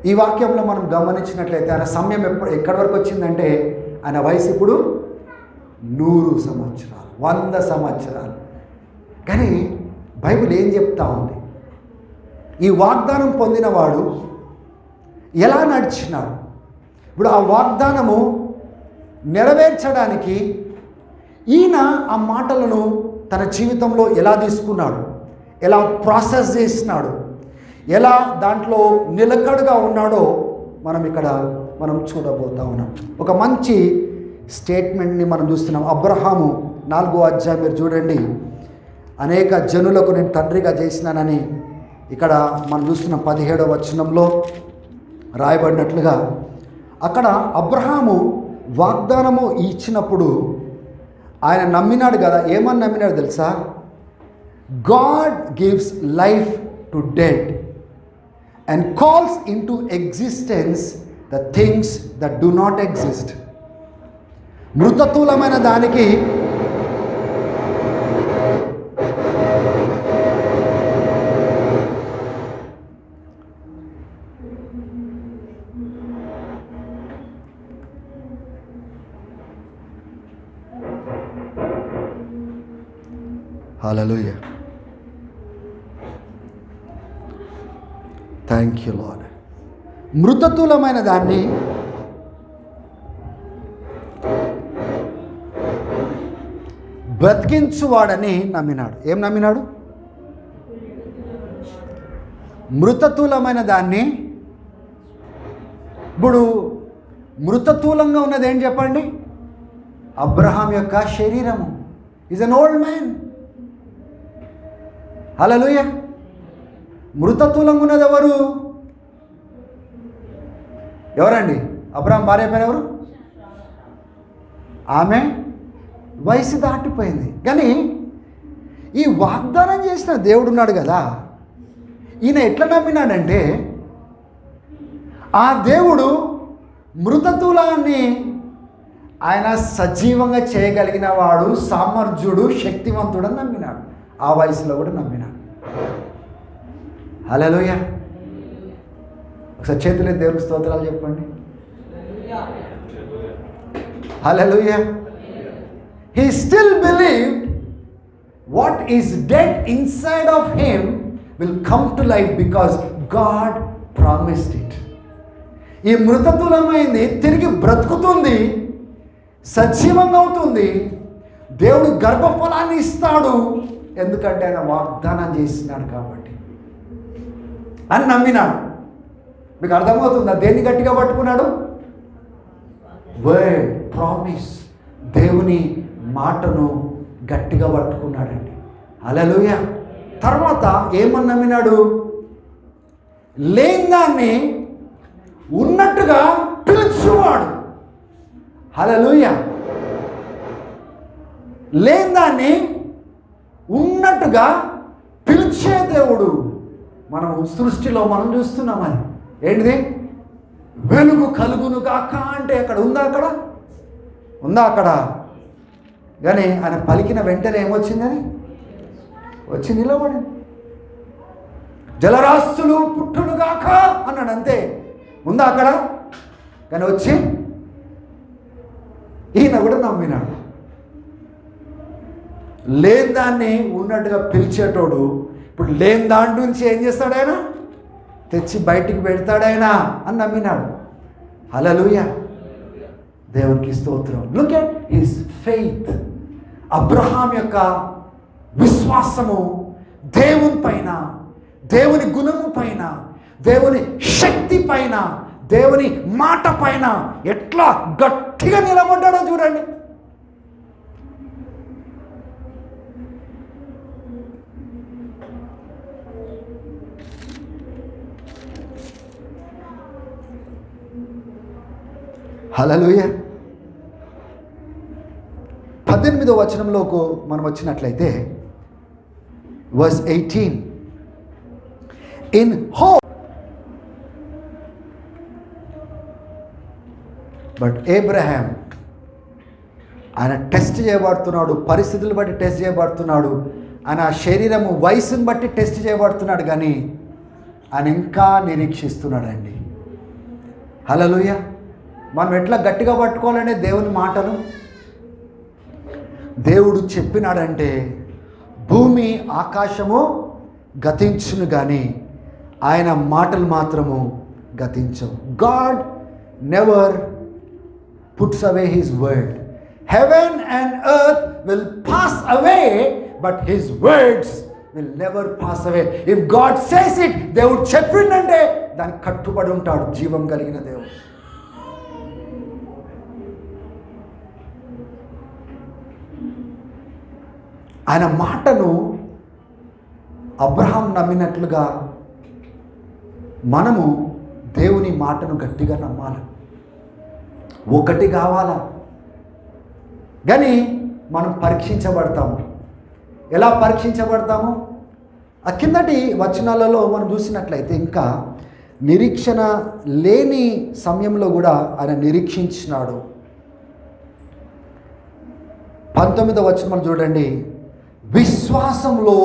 ఈ వాక్యంలో మనం గమనించినట్లయితే ఆయన సమయం ఎక్కడి వరకు వచ్చిందంటే ఆయన వయసు ఇప్పుడు 100 సంవత్సరాలు, 100 సంవత్సరాలు. కానీ బైబిల్ ఏం చెప్తా ఉంది? ఈ వాగ్దానం పొందినవాడు ఎలా నడిచినాడు? ఇప్పుడు ఆ వాగ్దానము నెరవేర్చడానికి ఈయన ఆ మాటలను తన జీవితంలో ఎలా తీసుకున్నాడు, ఎలా ప్రాసెస్ చేసినాడు, ఎలా దాంట్లో నిలకడగా ఉన్నాడో మనం చూడబోతా ఉన్నాం. ఒక మంచి స్టేట్మెంట్ని మనం చూస్తున్నాం. అబ్రహాము 4వ అధ్యాయం మీరు చూడండి. అనేక జనులకు నేను తండ్రిగా చేసినానని ఇక్కడ మనం చూస్తున్న 17వ వచనంలో రాయబడినట్లుగా అక్కడ అబ్రహాము వాగ్దానము ఇచ్చినప్పుడు ఆయన నమ్మినాడు కదా. ఏమని నమ్మినాడు తెలుసా? God gives life to dead and calls into existence the things that do not exist. మృతతులమైన దానికి హల్లెలూయా. Thank you Lord. మృతతులమైన దాన్ని బ్రతికించువాడని నమ్మినాడు. ఏం నమ్మినాడు? మృతతులమైన దాన్ని. ఇప్పుడు మృతతులంగా ఉన్నది ఏం చెప్పండి? అబ్రహాం యొక్క శరీరము. Is an old man. Hallelujah. మృతతులంగా ఉన్నది ఎవరండి? అబ్రహాం భార్య పేరు ఎవరు? ఆమె వయసు దాటిపోయింది. కానీ ఈ వాగ్దానం చేసిన దేవుడు ఉన్నాడు కదా, ఈయన ఎట్లా నమ్మినాడంటే ఆ దేవుడు మృతతులాన్ని ఆయన సజీవంగా చేయగలిగిన వాడు, సామర్థ్యుడు, శక్తివంతుడు అని నమ్మినాడు. ఆ వయసులో కూడా నమ్మినాడు. హల్లెలూయా. ఒకసారి చేతులే దేవునికి స్తోత్రాలు చెప్పండి. హల్లెలూయా. He still believed what is dead inside of him will come to life because God promised it. ఈ మృతతులమైంది తిరిగి బ్రతుకుతుంది, సజీవంగా అవుతుంది. దేవుడు గర్భఫలాన్ని ఇస్తాడు, ఎందుకంటే ఆయన వాగ్దానం చేసినాడు కాబట్టి అని నమ్మినాడు. మీకు అర్థమవుతుందా? దేన్ని గట్టిగా పట్టుకున్నాడు? వర్డ్, ప్రామిస్, దేవుని మాటను గట్టిగా పట్టుకున్నాడండి. హల్లెలూయా. తర్వాత ఏమని నమ్మినాడు? లేందాన్ని ఉన్నట్టుగా పిలుచువాడు. హల్లెలూయా. లేందాన్ని ఉన్నట్టుగా పిలిచే దేవుడు మనం సృష్టిలో మనం చూస్తున్నామని. ఏంటిది? వెలుగు కలుగును గాక అంటే అక్కడ ఉందా అక్కడ కానీ ఆయన పలికిన వెంటనే ఏమొచ్చిందని వచ్చి నిలబడింది. జలరాశులు పుట్టును గాక అన్నాడు, అంతే. ఉందా అక్కడ? కానీ వచ్చి ఈయన కూడా నమ్మినాడు. లేని దాన్ని ఉన్నట్టుగా పిలిచేటోడు ఇప్పుడు లేని దాని నుంచి ఏం చేస్తాడు? ఆయన తెచ్చి బయటికి పెడతాడాయన అని నమ్మినాడు. హల్లెలూయా. దేవునికి స్తోత్రం. Look at his faith. Abraham యొక్క విశ్వాసము దేవుని పైన, దేవుని గుణము పైన, దేవుని శక్తి పైన, దేవుని మాట పైన ఎట్లా గట్టిగా నిలబడ్డాడో చూడండి. హల్లెలూయా. 18వ వచనంలోకి మనం వచ్చినట్లయితే verse 18, in hope. But Abraham ఆయన టెస్ట్ చేయబడుతున్నాడు, పరిస్థితులు బట్టి టెస్ట్ చేయబడుతున్నాడు, ఆయన శరీరము వయసుని బట్టి టెస్ట్ చేయబడుతున్నాడు, కానీ ఆయన ఇంకా నిరీక్షిస్తున్నాడండి. హల్లెలూయా. మనం ఎట్లా గట్టిగా పట్టుకోవాలనే దేవుని మాటలు. దేవుడు చెప్పినాడంటే భూమి ఆకాశము గతించును, కానీ ఆయన మాటలు మాత్రము గతించవు. God never puts away his word. Heaven and earth will pass away, but his words will never pass away. If God says it, దేవుడు చెప్పిండంటే దానికి కట్టుబడి ఉంటాడు జీవం కలిగిన దేవుడు. ఆయన మాటను అబ్రహాం నమ్మినట్లుగా మనము దేవుని మాటను గట్టిగా నమ్మాలి. ఒకటి కావాలా, కానీ మనం పరీక్షించబడతాము. ఎలా పరీక్షించబడతాము? ఆ కిందటి వచనాలలో మనం చూసినట్లయితే ఇంకా నిరీక్షణ లేని సమయంలో కూడా ఆయన నిరీక్షించినాడు. 19వ వచనం చూడండి, విశ్వాసంలో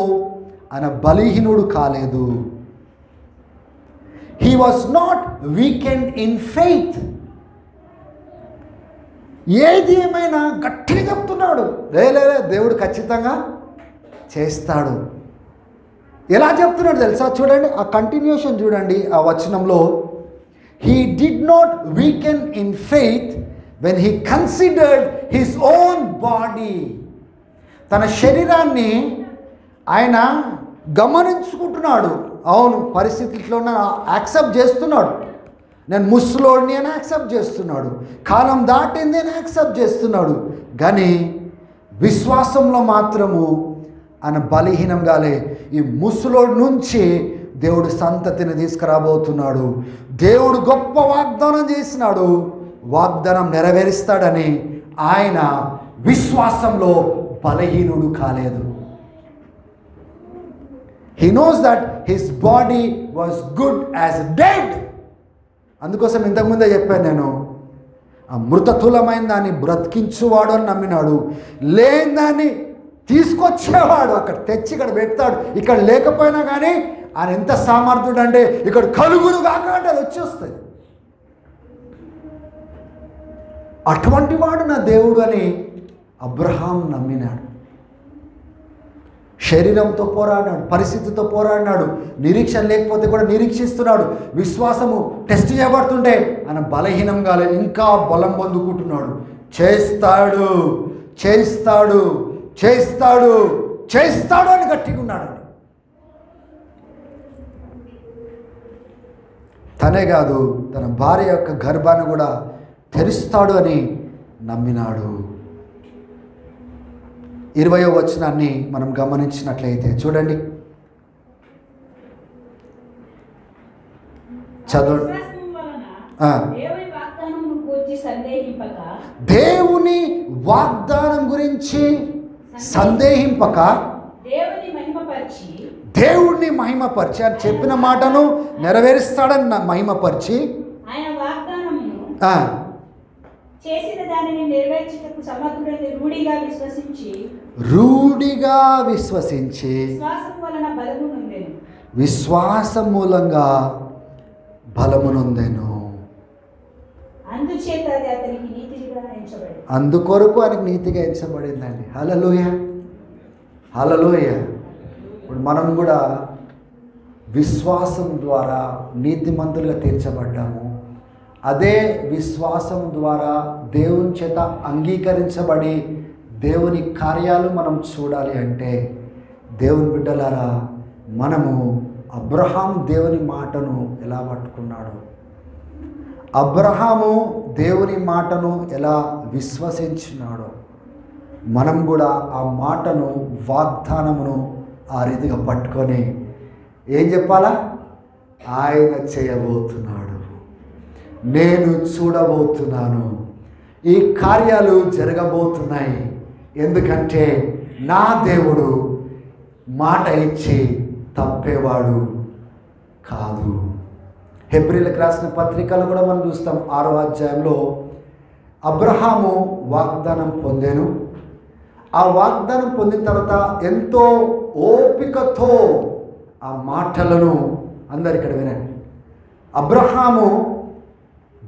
ఆయన బలహీనుడు కాలేదు. He was not weekend in faith. ఏది ఏమైనా గట్టిగా చెప్తున్నాడు, లే దేవుడు ఖచ్చితంగా చేస్తాడు. ఎలా చెప్తున్నాడు తెలుసా? చూడండి, ఆ కంటిన్యూషన్ చూడండి ఆ వచనంలో. He did not weaken in faith when he considered his own body. తన శరీరాన్ని ఆయన గమనించుకుంటున్నాడు. అవును, పరిస్థితుల్లో యాక్సెప్ట్ చేస్తున్నాడు. నేను ముసలోడిని అని యాక్సెప్ట్ చేస్తున్నాడు, కాలం దాటింది అని యాక్సెప్ట్ చేస్తున్నాడు, కానీ విశ్వాసంలో మాత్రము ఆయన బలహీనం కాలే. ఈ ముసలోడి నుంచి దేవుడు సంతతిని తీసుకురాబోతున్నాడు. దేవుడు గొప్ప వాగ్దానం చేసినాడు, వాగ్దానం నెరవేరుస్తాడని ఆయన విశ్వాసంలో బలహీనుడు కాలేదు. He knows that his body was good as dead. అందుకోసం ఇంతకుముందే చెప్పాను నేను, ఆ మృతతులమైన దాన్ని బ్రతికించువాడు అని నమ్మినాడు. లేని దాన్ని తీసుకొచ్చేవాడు, అక్కడ తెచ్చి ఇక్కడ పెడతాడు. ఇక్కడ లేకపోయినా కానీ ఆయన ఎంత సామర్థ్యుడు అంటే ఇక్కడ కలుగును కాక అంటే అది వచ్చేస్తుంది. అటువంటి వాడు నా దేవుడు అని అబ్రహాం నమ్మినాడు. శరీరంతో పోరాడినాడు, పరిస్థితితో పోరాడినాడు, నిరీక్షణ లేకపోతే కూడా నిరీక్షిస్తున్నాడు. విశ్వాసము టెస్ట్ చేయబడుతుంటే ఆయన బలహీనం కాలే, ఇంకా బలం పొందుకుంటున్నాడు. చేస్తాడు చేస్తాడు చేస్తాడు చేస్తాడు అని గట్టిగా ఉన్నాడు. తనే కాదు, తన భార్య యొక్క గర్భాన్ని కూడా తెరుస్తాడు అని నమ్మినాడు. 20వ వచనాన్ని మనం గమనించినట్లయితే చూడండి, చదవండి. దేవుని వాగ్దానం గురించి సందేహింపక దేవుణ్ణి మహిమపరిచి, అని చెప్పిన మాటను నెరవేరుస్తాడని మహిమపరిచి, రూఢిగా విశ్వసించి విశ్వాసం మూలంగా బలమునొందెను. అందుకొరకు ఆయనకు నీతిగా ఎంచబడిందండి. హల్లెలూయా హల్లెలూయా. ఇప్పుడు మనం కూడా విశ్వాసం ద్వారా నీతిమంతులుగా తీర్చబడ్డాము. అదే విశ్వాసం ద్వారా దేవుని చేత అంగీకరించబడి దేవుని కార్యాలు మనం చూడాలి అంటే, దేవుని బిడ్డలారా, మనము అబ్రహాము దేవుని మాటను ఎలా పట్టుకున్నాడు, అబ్రహాము దేవుని మాటను ఎలా విశ్వసించినాడో, మనం కూడా ఆ మాటను, వాగ్దానమును ఆ రీతిగా పట్టుకొని ఏం చెప్పాలా? ఆయన చేయబోతున్నాడు, నేను చూడబోతున్నాను. ఈ కార్యాలు జరగబోతున్నాయి. ఎందుకంటే నా దేవుడు మాట ఇచ్చి తప్పేవాడు కాదు. హెబ్రీలకు రాసిన పత్రికలు కూడా మనం చూస్తాం. 6వ అధ్యాయంలో అబ్రహాము వాగ్దానం పొందాను. ఆ వాగ్దానం పొందిన తర్వాత ఎంతో ఓపికతో ఆ మాటలను అందరు ఇక్కడ వినండి. అబ్రహాము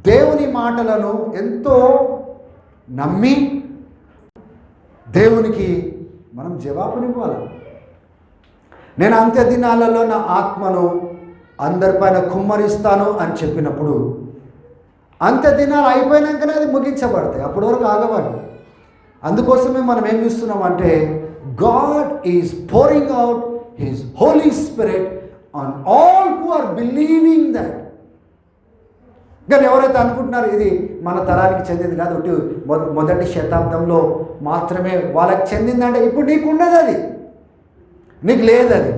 దేవుని మాటలను ఎంతో నమ్మి దేవునికి మనం జవాబునివ్వాలి. నేను అంత్య దినాలలో నా ఆత్మను అందరిపైన కుమ్మరిస్తాను అని చెప్పినప్పుడు అంత్య దినాలు అయిపోయినాకనే అది ముగించబడతాయి. అప్పటి వరకు ఆగవాలి. అందుకోసమే మనం ఏం చూస్తున్నామంటే God is pouring out his Holy Spirit on all who are believing that. కానీ ఎవరైతే అనుకుంటున్నారో ఇది మన తరానికి చెందింది కాదు, మొదటి శతాబ్దంలో మాత్రమే వాళ్ళకి చెందిందంటే ఇప్పుడు నీకు ఉండదు, అది నీకు లేదు. అది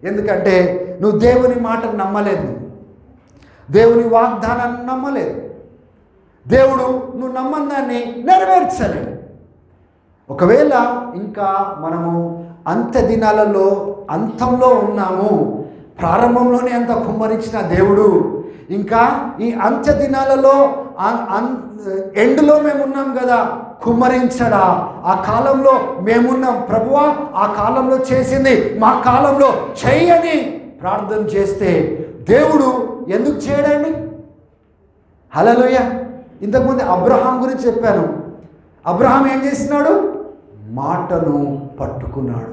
ఎందుకంటే నువ్వు దేవుని మాటను నమ్మలేదు, దేవుని వాగ్దానాన్ని నమ్మలేదు, దేవుడు నువ్వు నమ్మని దాన్ని నెరవేర్చలేడు. ఒకవేళ ఇంకా మనము అంత్య దినాలలో అంతంలో ఉన్నాము, ప్రారంభంలోనే అంత కుమ్మరించిన దేవుడు ఇంకా ఈ అంత్య దినాలలో ఎండ్లో మేమున్నాం కదా, కుమ్మరించడా? ఆ కాలంలో మేమున్నాం ప్రభువా, ఆ కాలంలో చేసింది మా కాలంలో చెయ్యని ప్రార్థన చేస్తే దేవుడు ఎందుకు చేయడండి? హల్లెలూయా. ఇంతకుముందు అబ్రహాం గురించి చెప్పాను. అబ్రహాం ఏం చేస్తున్నాడు? మాటను పట్టుకున్నాడు.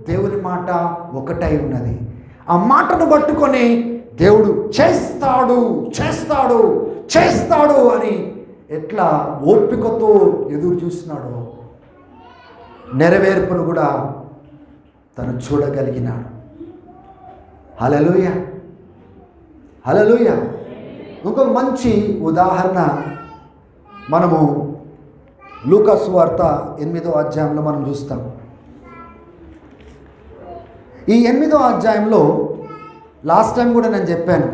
దేవుని మాట ఒకటై ఉన్నది. ఆ మాటను పట్టుకొని దేవుడు చేస్తాడు చేస్తాడు చేస్తాడు అని ఎట్లా ఓపికతో ఎదురు చూస్తున్నాడో నెరవేర్పును కూడా తను చూడగలిగినాడు. హల్లెలూయా హల్లెలూయా. ఇంకొక మంచి ఉదాహరణ మనము లూకా సువార్త 8వ అధ్యాయంలో మనం చూస్తాం. ఈ 8వ అధ్యాయంలో లాస్ట్ టైం కూడా నేను చెప్పాను,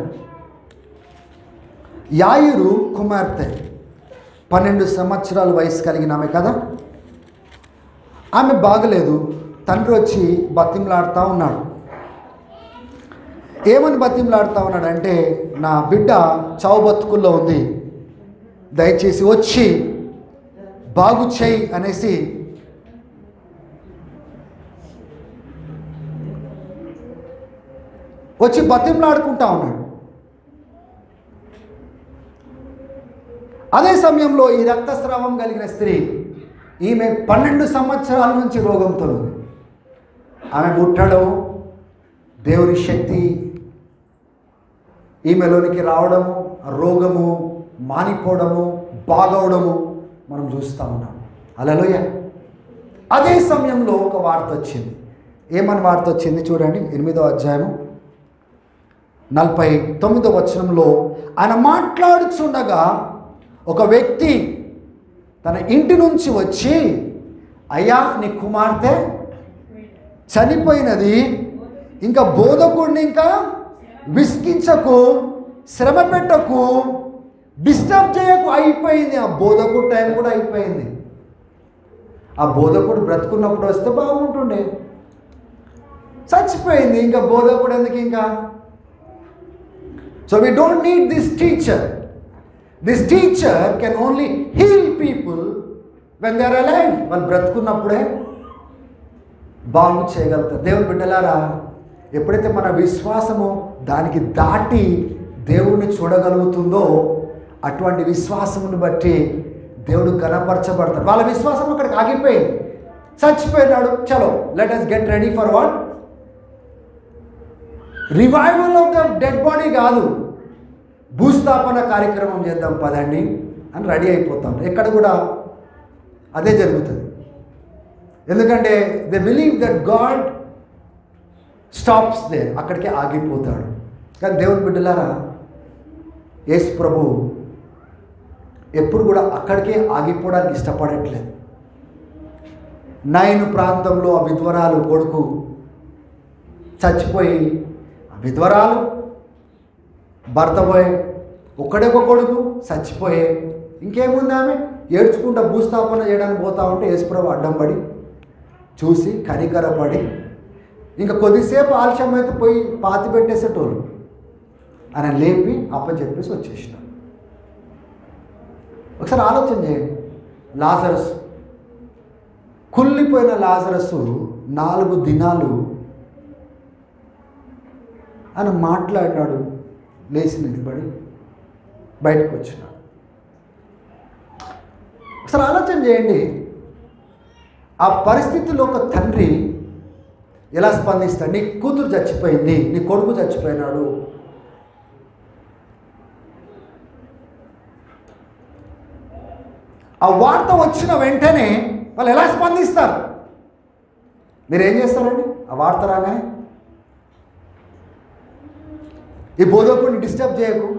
యాయిరు కుమార్తె 12 సంవత్సరాల వయసు కలిగిన ఆమె కదా. ఆమె బాగలేదు. తండ్రి వచ్చి బతిమలాడుతూ ఉన్నాడు. ఏమని బతిమలాడుతూ ఉన్నాడంటే, నా బిడ్డ చావు బతుకుల్లో ఉంది, దయచేసి వచ్చి బాగు చేయి అనేసి వచ్చి బతిమలాడుకుంటా ఉన్నాడు. అదే సమయంలో ఈ రక్తస్రావం కలిగిన స్త్రీ, ఈమె 12 సంవత్సరాల నుంచి రోగంతో ఉంది. ఆమె ముట్టడం, దేవుని శక్తి ఈమెలోనికి రావడము, రోగము మానిపోవడము, బాగవడము మనం చూస్తూ ఉన్నాం. హల్లెలూయా. అదే సమయంలో ఒక వార్త వచ్చింది. ఏమని వార్త వచ్చింది చూడండి. 8వ అధ్యాయము 49వ వచనంలో ఆయన మాట్లాడుచుండగా ఒక వ్యక్తి తన ఇంటి నుంచి వచ్చి, అయ్యా నీ కుమార్తె చనిపోయినది, ఇంకా బోధకుడిని ఇంకా విసిగించకు, శ్రమ పెట్టకు, డిస్టర్బ్ చేయకు, అయిపోయింది. ఆ బోధకుడు టైం కూడా అయిపోయింది. ఆ బోధకుడు బ్రతుకున్నప్పుడు వస్తే బాగుంటుండే, చచ్చిపోయింది. ఇంకా బోధకుడు ఎందుకు ఇంకా? So we don't need this teacher. This teacher can only heal people when they are alive. వాళ్ళు బ్రతుకున్నప్పుడే బాగు చేయగలుగుతారు. దేవుని బిడ్డలారా, ఎప్పుడైతే మన విశ్వాసము దానికి దాటి దేవుణ్ణి చూడగలుగుతుందో అటువంటి విశ్వాసమును బట్టి దేవుడు కనపరచబడతాడు. వాళ్ళ విశ్వాసం అక్కడికి ఆగిపోయింది. చచ్చిపోయినాడు, చలో let us get ready for what? Revival of the dead body కాదు, భూస్థాపన కార్యక్రమం చేద్దాం పదండి అని రెడీ అయిపోతాం. ఎక్కడ కూడా అదే జరుగుతుంది. ఎందుకంటే they believe that God stops they, అక్కడికే ఆగిపోతాడు. కానీ దేవుని బిడ్డలారా, యేసు ప్రభు ఎప్పుడు కూడా అక్కడికే ఆగిపోవడానికి ఇష్టపడట్లేదు. 9 ప్రాంతంలో ఆ విధ్వరాలు కొడుకు చచ్చిపోయి, ఆ విధ్వరాలు భర్త పోయే, ఒక్కడే ఒక కొడుకు చచ్చిపోయే, ఇంకేముంది ఆమె ఏడ్చుకుంటా భూస్థాపన చేయడానికి పోతా ఉంటే యేసుప్రభు అడ్డం పడి చూసి కనికరపడి ఇంకా కొద్దిసేపు ఆలస్యం అయితే పోయి పాతి పెట్టేసేటోళ్ళు ఆయన లేపి అప్పచెప్పేసి వచ్చేసినాడు. ఒకసారి ఆలోచన చేయండి. లాజరస్, కుళ్ళిపోయిన లాజరసు 4 దినాలు ఆయన మాట్లాడినాడు, లేచి నిలబడి బయటకు వచ్చినాడు. ఒకసారి ఆలోచన చేయండి. ఆ పరిస్థితిలో ఒక తండ్రి ఎలా స్పందిస్తాడు? నీ కూతురు చచ్చిపోయింది, నీ కొడుకు చచ్చిపోయినాడు, ఆ వార్త వచ్చిన వెంటనే వాళ్ళు ఎలా స్పందిస్తారు? మీరేం చేస్తారండి? ఆ వార్త రాగానే ఈ బోధకుడిని డిస్టర్బ్ చేయకు,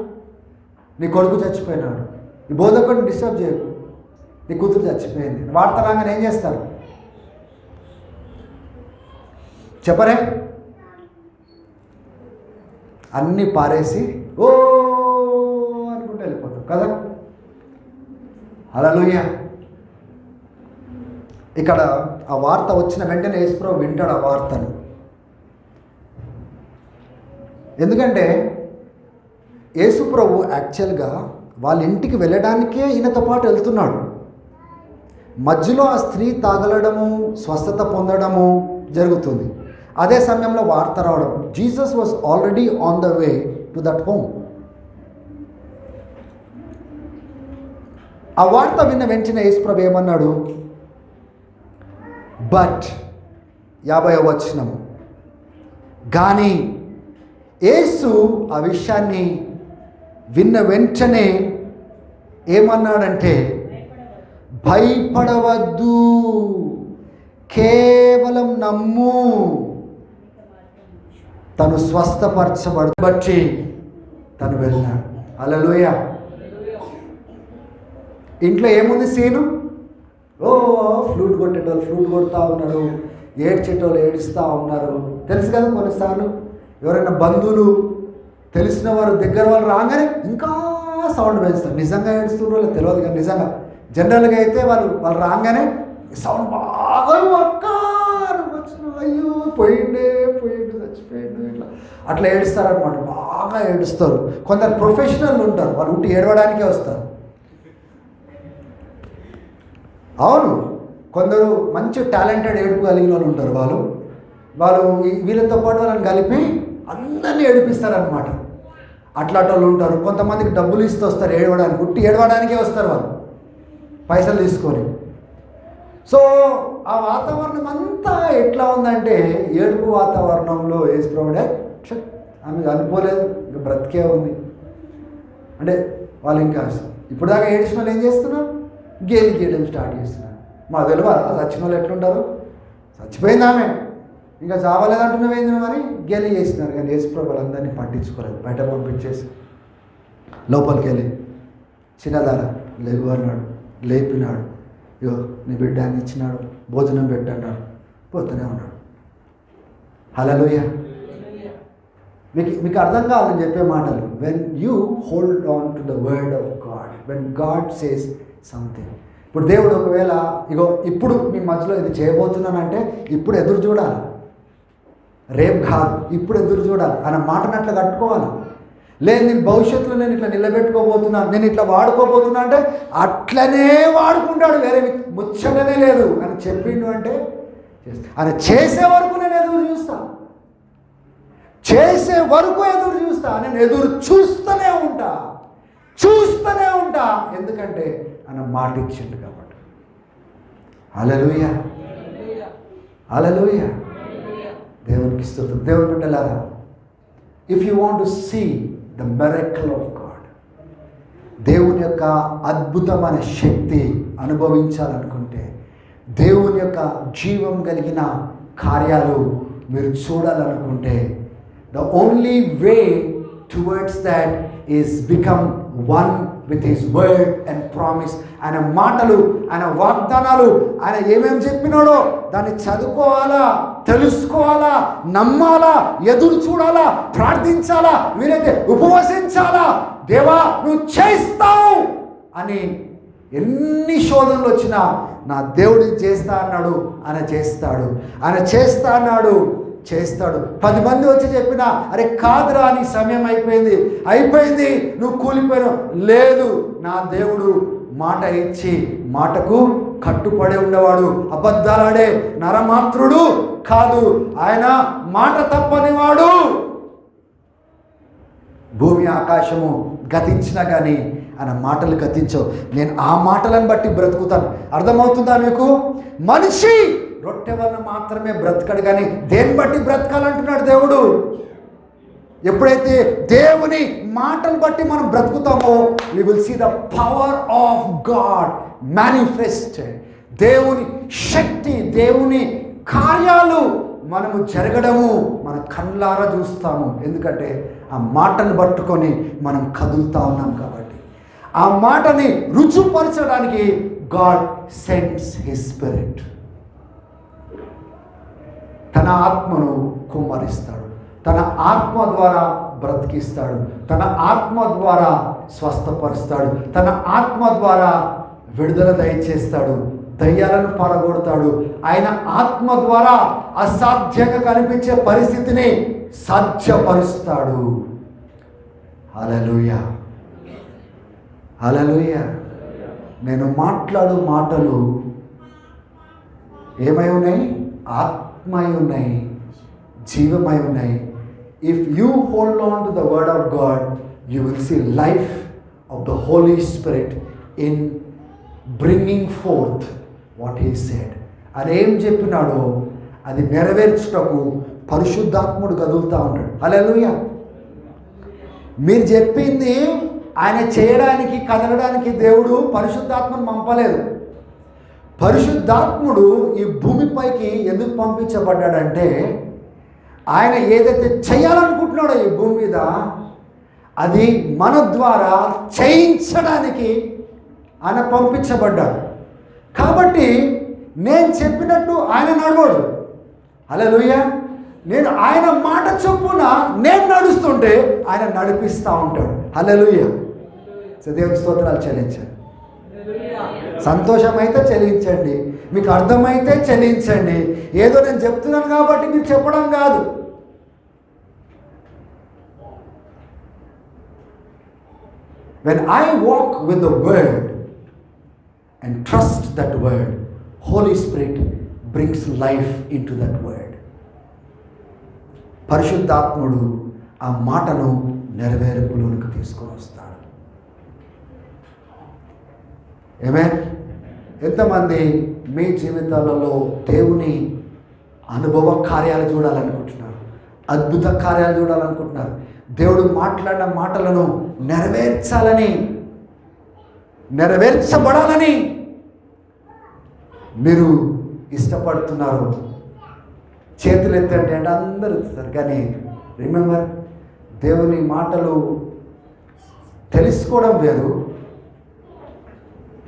నీ కొడుకు చచ్చిపోయినాడు, ఈ బోధకుడిని డిస్టర్బ్ చేయకు, నీ కూతురు చచ్చిపోయింది. వార్త రాగానే ఏం చేస్తారు? చెప్పరే? అన్నీ పారేసి ఓ అనుకుంటూ వెళ్ళిపోతాం కదా. హల్లెలూయా. ఇక్కడ ఆ వార్త వచ్చిన వెంటనే యేసుప్రభు వింటాడు ఆ వార్తను. ఎందుకంటే యేసుప్రభు యాక్చువల్గా వాళ్ళ ఇంటికి వెళ్ళడానికే ఈయనతో పాటు వెళ్తున్నాడు. మధ్యలో ఆ స్త్రీ తాగలడము, స్వస్థత పొందడము జరుగుతుంది. అదే సమయంలో వార్త రావడం. Jesus was already on the way to that home. ఆ వార్త విన్న వెంటనే యేసుప్రభు ఏమన్నాడు? బట్ 50వ వచనము, కానీ యేసు ఆ విషయాన్ని విన్న వెంటనే ఏమన్నాడంటే, భయపడవద్దు, కేవలం నమ్ము, తను స్వస్థపరచబట్టి తను వెళ్ళాడు. హల్లెలూయా. ఇంట్లో ఏముంది సీను? ఓ ఫ్లూట్ కొట్టేటోళ్ళు ఫ్లూట్ కొడుతూ ఉన్నారు, ఏడ్చేటోళ్ళు ఏడుస్తూ ఉన్నారు. తెలుసు కదా, కొన్నిసార్లు ఎవరైనా బంధువులు తెలిసిన వారు దగ్గర వాళ్ళు రాగానే ఇంకా సౌండ్ పెంచుతారు. నిజంగా ఏడుస్తున్నారు వాళ్ళకి తెలియదు, కానీ నిజంగా జనరల్గా అయితే వాళ్ళు రాగానే సౌండ్ బాగా అక్క అయ్యో పోయిండు చచ్చిపోయిండు ఇట్లా అట్లా ఏడుస్తారనమాట. బాగా ఏడుస్తారు. కొందరు ప్రొఫెషనల్ ఉంటారు, వాళ్ళు ఉంటే ఏడవడానికే వస్తారు. అవును, కొందరు మంచి టాలెంటెడ్ ఏడుపు కలిగిన వాళ్ళు ఉంటారు. వాళ్ళు వీళ్ళతో పాటు వాళ్ళని కలిపి అందరినీ ఏడిపిస్తారనమాట. అట్లాంటి వాళ్ళు ఉంటారు. కొంతమందికి డబ్బులు ఇస్తూ వస్తారు ఏడవడానికి, ఉట్టి ఏడవడానికే వస్తారు వాళ్ళు పైసలు తీసుకొని. సో ఆ వాతావరణం అంతా ఎట్లా ఉందంటే ఏడుపు వాతావరణంలో యేసుప్రభుడే ఆమె చనిపోలేదు, ఇంకా బ్రతికే ఉంది అంటే వాళ్ళు ఇంకా ఇప్పుడు దాకా ఏడ్చిన వాళ్ళు ఏం చేస్తున్నారు? గేలి గీయడం స్టార్ట్ చేస్తున్నారు. మా తెలియదు చచ్చిన వాళ్ళు ఎట్లుంటారు? చచ్చిపోయింది ఆమె, ఇంకా చావలేదంటున్నావేంది అని గేలి చేసినారు. కానీ యేసుప్రభు వాళ్ళందరినీ పట్టించుకోలేదు, బయట పంపించేసి లోపలికి వెళ్ళి చిన్నదార లేవు అన్నాడు, లేపినాడు. యో నీ బిడ్డ అని ఇచ్చినాడు, భోజనం పెట్టన్నాడు, పోతూనే ఉన్నాడు. హల్లెలూయా. మీకు అర్థం కావాలని చెప్పే మాటలు. When you hold on to the word of God, when God says something. ఇప్పుడు దేవుడు ఒకవేళ ఇగో ఇప్పుడు మీ మధ్యలో ఇది చేయబోతున్నానంటే ఇప్పుడు ఎదురు చూడాలి, రేపు కాదు, ఇప్పుడు ఎదురు చూడాలి. ఆయన మాటను అట్లా కట్టుకోవాలి. లేదు నేను భవిష్యత్తులో నేను ఇట్లా నిలబెట్టుకోబోతున్నాను, నేను ఇట్లా వాడుకోబోతున్నా అంటే అట్లనే వాడుకుంటాడు, వేరే ముచ్చటనే లేదు అని చెప్పిండు అంటే ఆయన చేసే వరకు నేను ఎదురు చూస్తా, చేసే వరకు ఎదురు చూస్తా, నేను ఎదురు చూస్తూనే ఉంటా. ఎందుకంటే ఆయన మాట ఇచ్చిండు కాబట్టి. హల్లెలూయా, హల్లెలూయా. దేవునికి స్తోత్రం. దేవుని బిడ్డలారా, if you want to see the miracle of God, దేవుని యొక్క అద్భుతమైన శక్తి అనుభవించాలనుకుంటే, దేవుని యొక్క జీవం కలిగిన కార్యాలు మీరు చూడాలనుకుంటే, the only way towards that is become one with his word and promise. ఆయన మాటలు, ఆయన వాగ్దానాలు, ఆయన ఏమేమి చెప్పినాడో దాన్ని చదువుకోవాలా, తెలుసుకోవాలా, నమ్మాలా, ఎదురు చూడాలా, ప్రార్థించాలా, వీలైతే ఉపవసించాలా. దేవా నువ్వు చేస్తావు అని ఎన్ని శోధనలు వచ్చినా నా దేవుడు చేస్తా అన్నాడు, ఆయన చేస్తాడు. ఆయన చేస్తా అన్నాడు, చేస్తాడు. 10 మంది వచ్చి చెప్పినా, అరే కాదురా నీ సమయం అయిపోయింది, నువ్వు కూలిపోయావు. లేదు, నా దేవుడు మాట ఇచ్చి మాటకు కట్టుపడే ఉండేవాడు. అబద్ధాలాడే నరమాత్రుడు కాదు. ఆయన మాట తప్పనివాడు. భూమి ఆకాశము గతించినా కానీ ఆయన మాటలు గతించవు. నేను ఆ మాటలను బట్టి బ్రతుకుతాను. అర్థమవుతుందా మీకు? మనిషి రొట్టె వలన మాత్రమే బ్రతకడు, కానీ దేన్ని బట్టి బ్రతకాలంటున్నాడు దేవుడు. ఎప్పుడైతే దేవుని మాటలు బట్టి మనం బ్రతుకుతామో we will see the power of God manifested. దేవుని శక్తి, దేవుని కార్యాలు మనము జరగడము మన కళ్ళారా చూస్తాము. ఎందుకంటే ఆ మాటను పట్టుకొని మనం కదులుతా ఉన్నాం కాబట్టి. ఆ మాటని రుజుపరచడానికి గాడ్ సెండ్స్ హిస్ స్పిరిట్. తన ఆత్మను కుమ్మరిస్తాడు, తన ఆత్మ ద్వారా బ్రతికిస్తాడు, తన ఆత్మ ద్వారా స్వస్థపరుస్తాడు, తన ఆత్మ ద్వారా విడుదల దయచేస్తాడు, దయ్యాలను పారగొడతాడు. ఆయన ఆత్మ ద్వారా అసాధ్యంగా కనిపించే పరిస్థితిని సాధ్యపరుస్తాడు. హల్లెలూయా, హల్లెలూయా. నేను మాట్లాడు మాటలు ఏమై ఉన్నాయి? ఆత్మై ఉన్నాయి, జీవమై ఉన్నాయి. If you hold on to the word of God, you will see life of the Holy Spirit in bringing forth what he said. అది ఏం చెప్పినాడో అది నెరవేర్చుటకు పరిశుద్ధాత్ముడు కదులుతూ ఉంటాడు. హల్లెలూయా. మీరు చెప్పింది ఆయన చేయడానికి, కదలడానికి దేవుడు పరిశుద్ధాత్మను పంపలేదు. పరిశుద్ధాత్ముడు ఈ భూమిపైకి ఎందుకు పంపించబడ్డాడంటే, ఆయన ఏదైతే చేయాలనుకుంటున్నాడో ఈ భూమి మీద అది మన ద్వారా చేయించడానికి ఆయన పంపించబడ్డాడు. కాబట్టి నేను చెప్పినట్టు ఆయన నడవడు. హల్లెలూయా. నేను ఆయన మాట చొప్పున నేను నడుస్తుంటే ఆయన నడిపిస్తూ ఉంటాడు. హల్లెలూయా. దేవుని స్తోత్రాలు చెల్లించండి. సంతోషమైతే చెల్లించండి, మీకు అర్థమైతే చెల్లించండి. ఏదో నేను చెప్తున్నాను కాబట్టి మీరు చెప్పడం కాదు. When I walk with the word and trust that word, Holy Spirit brings life into that word. పరిశుద్ధాత్ముడు ఆ మాటను నెరవేర్పులోనికి తీసుకొని వస్తాడు. ఆమేన్. ఎంతమంది మీ జీవితాలలో దేవుని అనుభవ కార్యాలు చూడాలనుకుంటున్నారు, అద్భుత కార్యాలు చూడాలనుకుంటున్నారు, దేవుడు మాట్లాడిన మాటలను నెరవేర్చబడాలని మీరు ఇష్టపడుతున్నారు? చేతులు ఎత్తండి అంటే అందరూ ఎత్తుతారు. కానీ రిమెంబర్, దేవుని మాటలు తెలుసుకోవడం వేరు,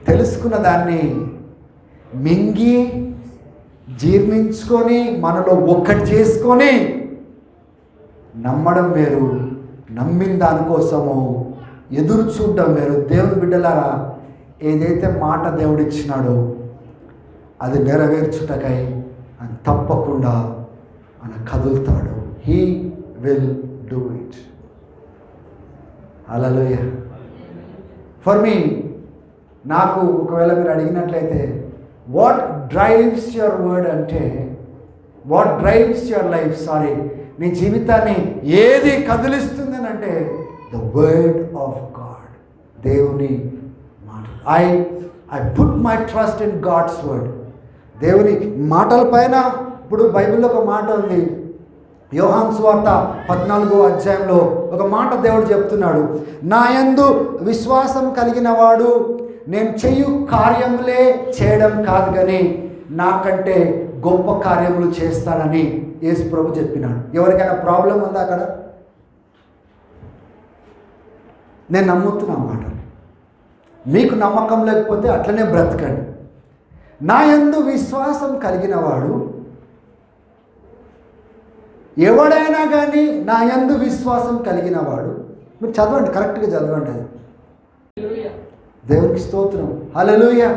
తెలుసుకున్న దాన్ని మింగి జీర్ణించుకొని మనలో ఒక్కటి చేసుకొని నమ్మడం వేరు, నమ్మిన దానికోసము ఎదురు చూడడం వేరు. దేవుని బిడ్డలారా, ఏదైతే మాట దేవుడు ఇచ్చినాడో అది నెరవేర్చుటకై అని తప్పకుండా ఆయన కదులుతాడు. He will do it. Hallelujah. For me, నాకు ఒకవేళ మీరు అడిగినట్లయితే వాట్ డ్రైవ్స్ యువర్ వర్డ్ అంటే, what drives your life, sorry, నీ జీవితాన్ని ఏది కదిలిస్తుందని అంటే ద వర్డ్ ఆఫ్ గాడ్, దేవుని మాట. I put my trust in God's word. దేవుని మాటల పైన. ఇప్పుడు బైబిల్లో ఒక మాట ఉంది, యోహాను సువార్త 14వ అధ్యాయంలో ఒక మాట దేవుడు చెప్తున్నాడు, నా యందు విశ్వాసం కలిగిన వాడు నేను చెయ్యు కార్యములే చేయడం కాదు కానీ నాకంటే గొప్ప కార్యములు చేస్తానని యేసు ప్రభు చెప్పినాడు. ఎవరికైనా ప్రాబ్లం ఉందా అక్కడ? నేను నమ్ముతున్నా మాట. మీకు నమ్మకం లేకపోతే అట్లనే బ్రతకండి. నా యందు విశ్వాసం కలిగిన వాడు, ఎవడైనా కానీ నా యందు విశ్వాసం కలిగిన వాడు, మీరు చదవండి, కరెక్ట్గా చదవండి. అది దేవునికి స్తోత్రం. హల్లెలూయా.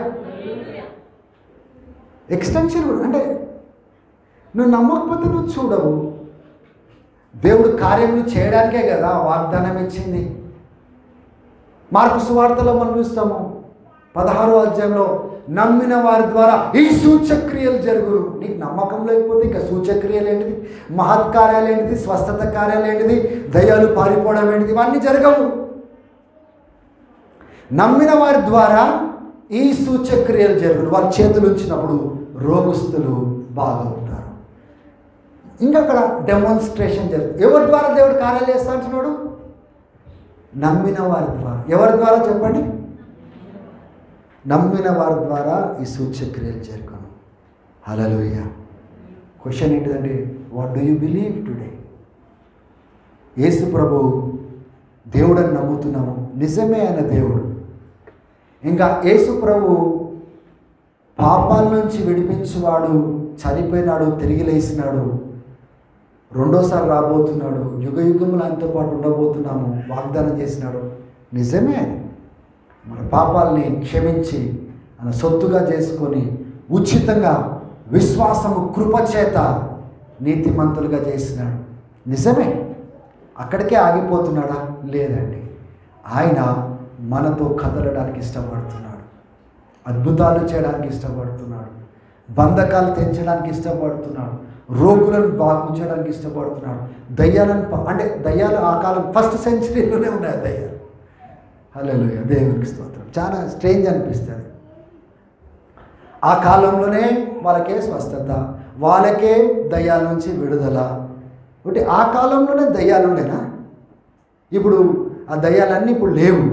ఎక్స్టెన్షన్ కూడా అంటే నువ్వు నమ్మకపోతే నువ్వు చూడవు. దేవుడు కార్యములు చేయడానికే కదా వాగ్దానం ఇచ్చింది. మార్కు సువార్తలో మనం చూస్తాము 16వ అధ్యాయంలో, నమ్మిన వారి ద్వారా ఈ సూచక్రియలు జరుగును. నీకు నమ్మకం లేకపోతే ఇక సూచక్రియలు ఏంటిది, మహత్కార్యాలు ఏంటిది, స్వస్థత కార్యాలు ఏంటిది, దయ్యాలు పారిపోవడం ఏంటిది, ఇవన్నీ జరగవు. నమ్మిన వారి ద్వారా ఈ సూచక్రియలు జరుగును. వారి చేతులు ఉంచినప్పుడు రోగస్తులు బాగవుతారు. ఇంకా అక్కడ డెమాన్స్ట్రేషన్ జరుగుతుంది. ఎవరి ద్వారా దేవుడు కార్యాలు చేస్తా అంటున్నాడు? నమ్మిన వారి ద్వారా. ఎవరి ద్వారా చెప్పండి? నమ్మిన వారి ద్వారా ఈ సూచక్రియలు జరుగును. హల్లెలూయా. క్వశ్చన్ ఏంటిదంటే, what do you believe today? Yesu ప్రభు దేవుడని నమ్ముతున్నాము, నిజమే ఆయన దేవుడు. ఇంకా యేసు ప్రభు పాపాల నుంచి విడిపించువాడు, చనిపోయినాడు, తిరిగి లేచినాడు, రెండోసారి రాబోతున్నాడు, యుగ యుగములు ఆయనతో పాటు ఉండబోతున్నాము వాగ్దానం చేసినాడు. నిజమే. మన పాపాలని క్షమించి మన సొత్తుగా చేసుకొని ఉచితంగా విశ్వాసము కృపచేత నీతిమంతులుగా చేసినాడు. నిజమే. అక్కడికే ఆగిపోతున్నాడా? లేదండి. ఆయన మనతో కదలడానికి ఇష్టపడుతున్నాడు, అద్భుతాలు చేయడానికి ఇష్టపడుతున్నాడు, బంధకాలు తెంచడానికి ఇష్టపడుతున్నాడు, రోగులను బాగుంచడానికి ఇష్టపడుతున్నాడు, దయ్యాలను అంటే దయ్యాలు ఆ కాలం ఫస్ట్ సెంచరీలోనే ఉన్నాయి దయ్యాలు. హల్లెలూయా. దేవునికి స్తోత్రం. చాలా స్ట్రేంజ్ అనిపిస్తుంది. ఆ కాలంలోనే వాళ్ళకే స్వస్థత, వాళ్ళకే దయ్యాల నుంచి విడుదల. అంటే ఆ కాలంలోనే దయ్యాలు ఉండేనా? ఇప్పుడు ఆ దయ్యాలన్నీ ఇప్పుడు లేవు.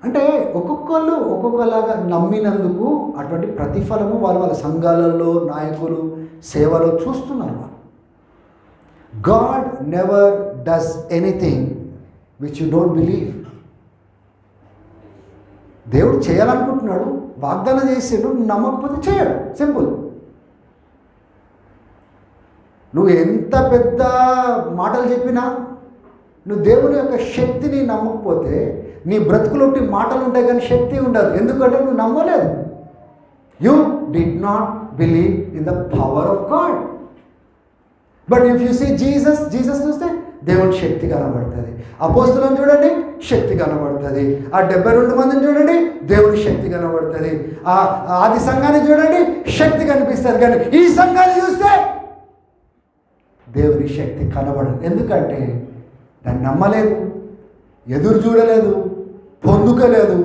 అంటే ఒక్కొక్కళ్ళు ఒక్కొక్కలాగా నమ్మినందుకు అటువంటి ప్రతిఫలము వాళ్ళ వాళ్ళ సంఘాలలో, నాయకులు, సేవలో చూస్తున్నారు. God never does anything which you don't believe. దేవుడు చేయాలనుకుంటున్నాడు, వాగ్దానం చేసాడు, నువ్వు నమ్మకపోతే చేయడు. సింపుల్. నువ్వు ఎంత పెద్ద మాటలు చెప్పినా నువ్వు దేవుని యొక్క శక్తిని నమ్మకపోతే నీ బ్రతుకులోటి మాటలు ఉంటాయి కానీ శక్తి ఉండదు. ఎందుకంటే నువ్వు నమ్మలేదు. You did not believe in the power of God. But if you see Jesus చూస్తే దేవుని శక్తి కనబడుతుంది. అపోస్తులను చూడండి, శక్తి కనబడుతుంది. ఆ 72 మందిని చూడండి, దేవుని శక్తి కనబడుతుంది. ఆ ఆది సంఘాన్ని చూడండి, శక్తి కనిపిస్తుంది. కానీ ఈ సంఘాన్ని చూస్తే దేవుని శక్తి కనబడదు. ఎందుకంటే దాన్ని నమ్మలేదు, ఎదురు చూడలేదు, పొందుకోలేదు.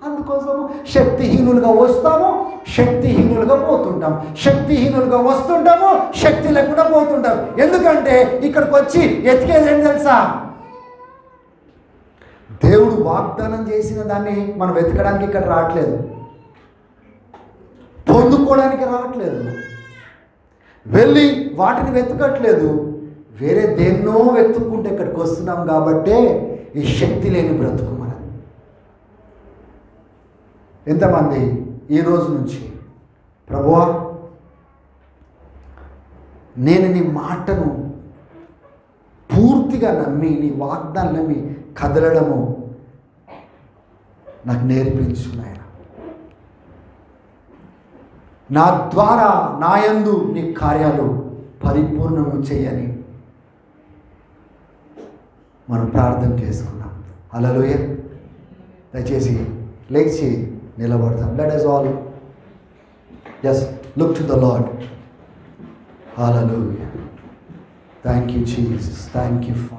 అందుకోసము శక్తిహీనులుగా వస్తాము, శక్తిహీనులుగా పోతుంటాం. శక్తిహీనులుగా వస్తుంటాము, శక్తి లేకుండా పోతుంటాం. ఎందుకంటే ఇక్కడికి వచ్చి ఎతికేది ఏంటి తెలుసా? దేవుడు వాగ్దానం చేసిన దాన్ని మనం వెతకడానికి ఇక్కడ రావట్లేదు, పొందుకోవడానికి రావట్లేదు, వెళ్ళి వాటిని వెతకట్లేదు, వేరే దేన్నో వెతుక్కుంటే ఇక్కడికి వస్తున్నాం. కాబట్టే ఈ శక్తి లేని బ్రతుకు మనం. ఎంతమంది ఈ రోజు నుంచి, ప్రభువా నేను నీ మాటను పూర్తిగా నమ్మి, నీ వాగ్దానం నమ్మి కదలడము నాకు నేర్పించు నాయన. నా ద్వారా నా యందు నీ కార్యాలు పరిపూర్ణము చేయని మనం ప్రార్థన చేసుకున్నాం. హల్లెలూయా. దయచేసి లేచి నిలబడతాం. Let us all just look to the Lord. Hallelujah. Thank you, Jesus. Thank you, Father.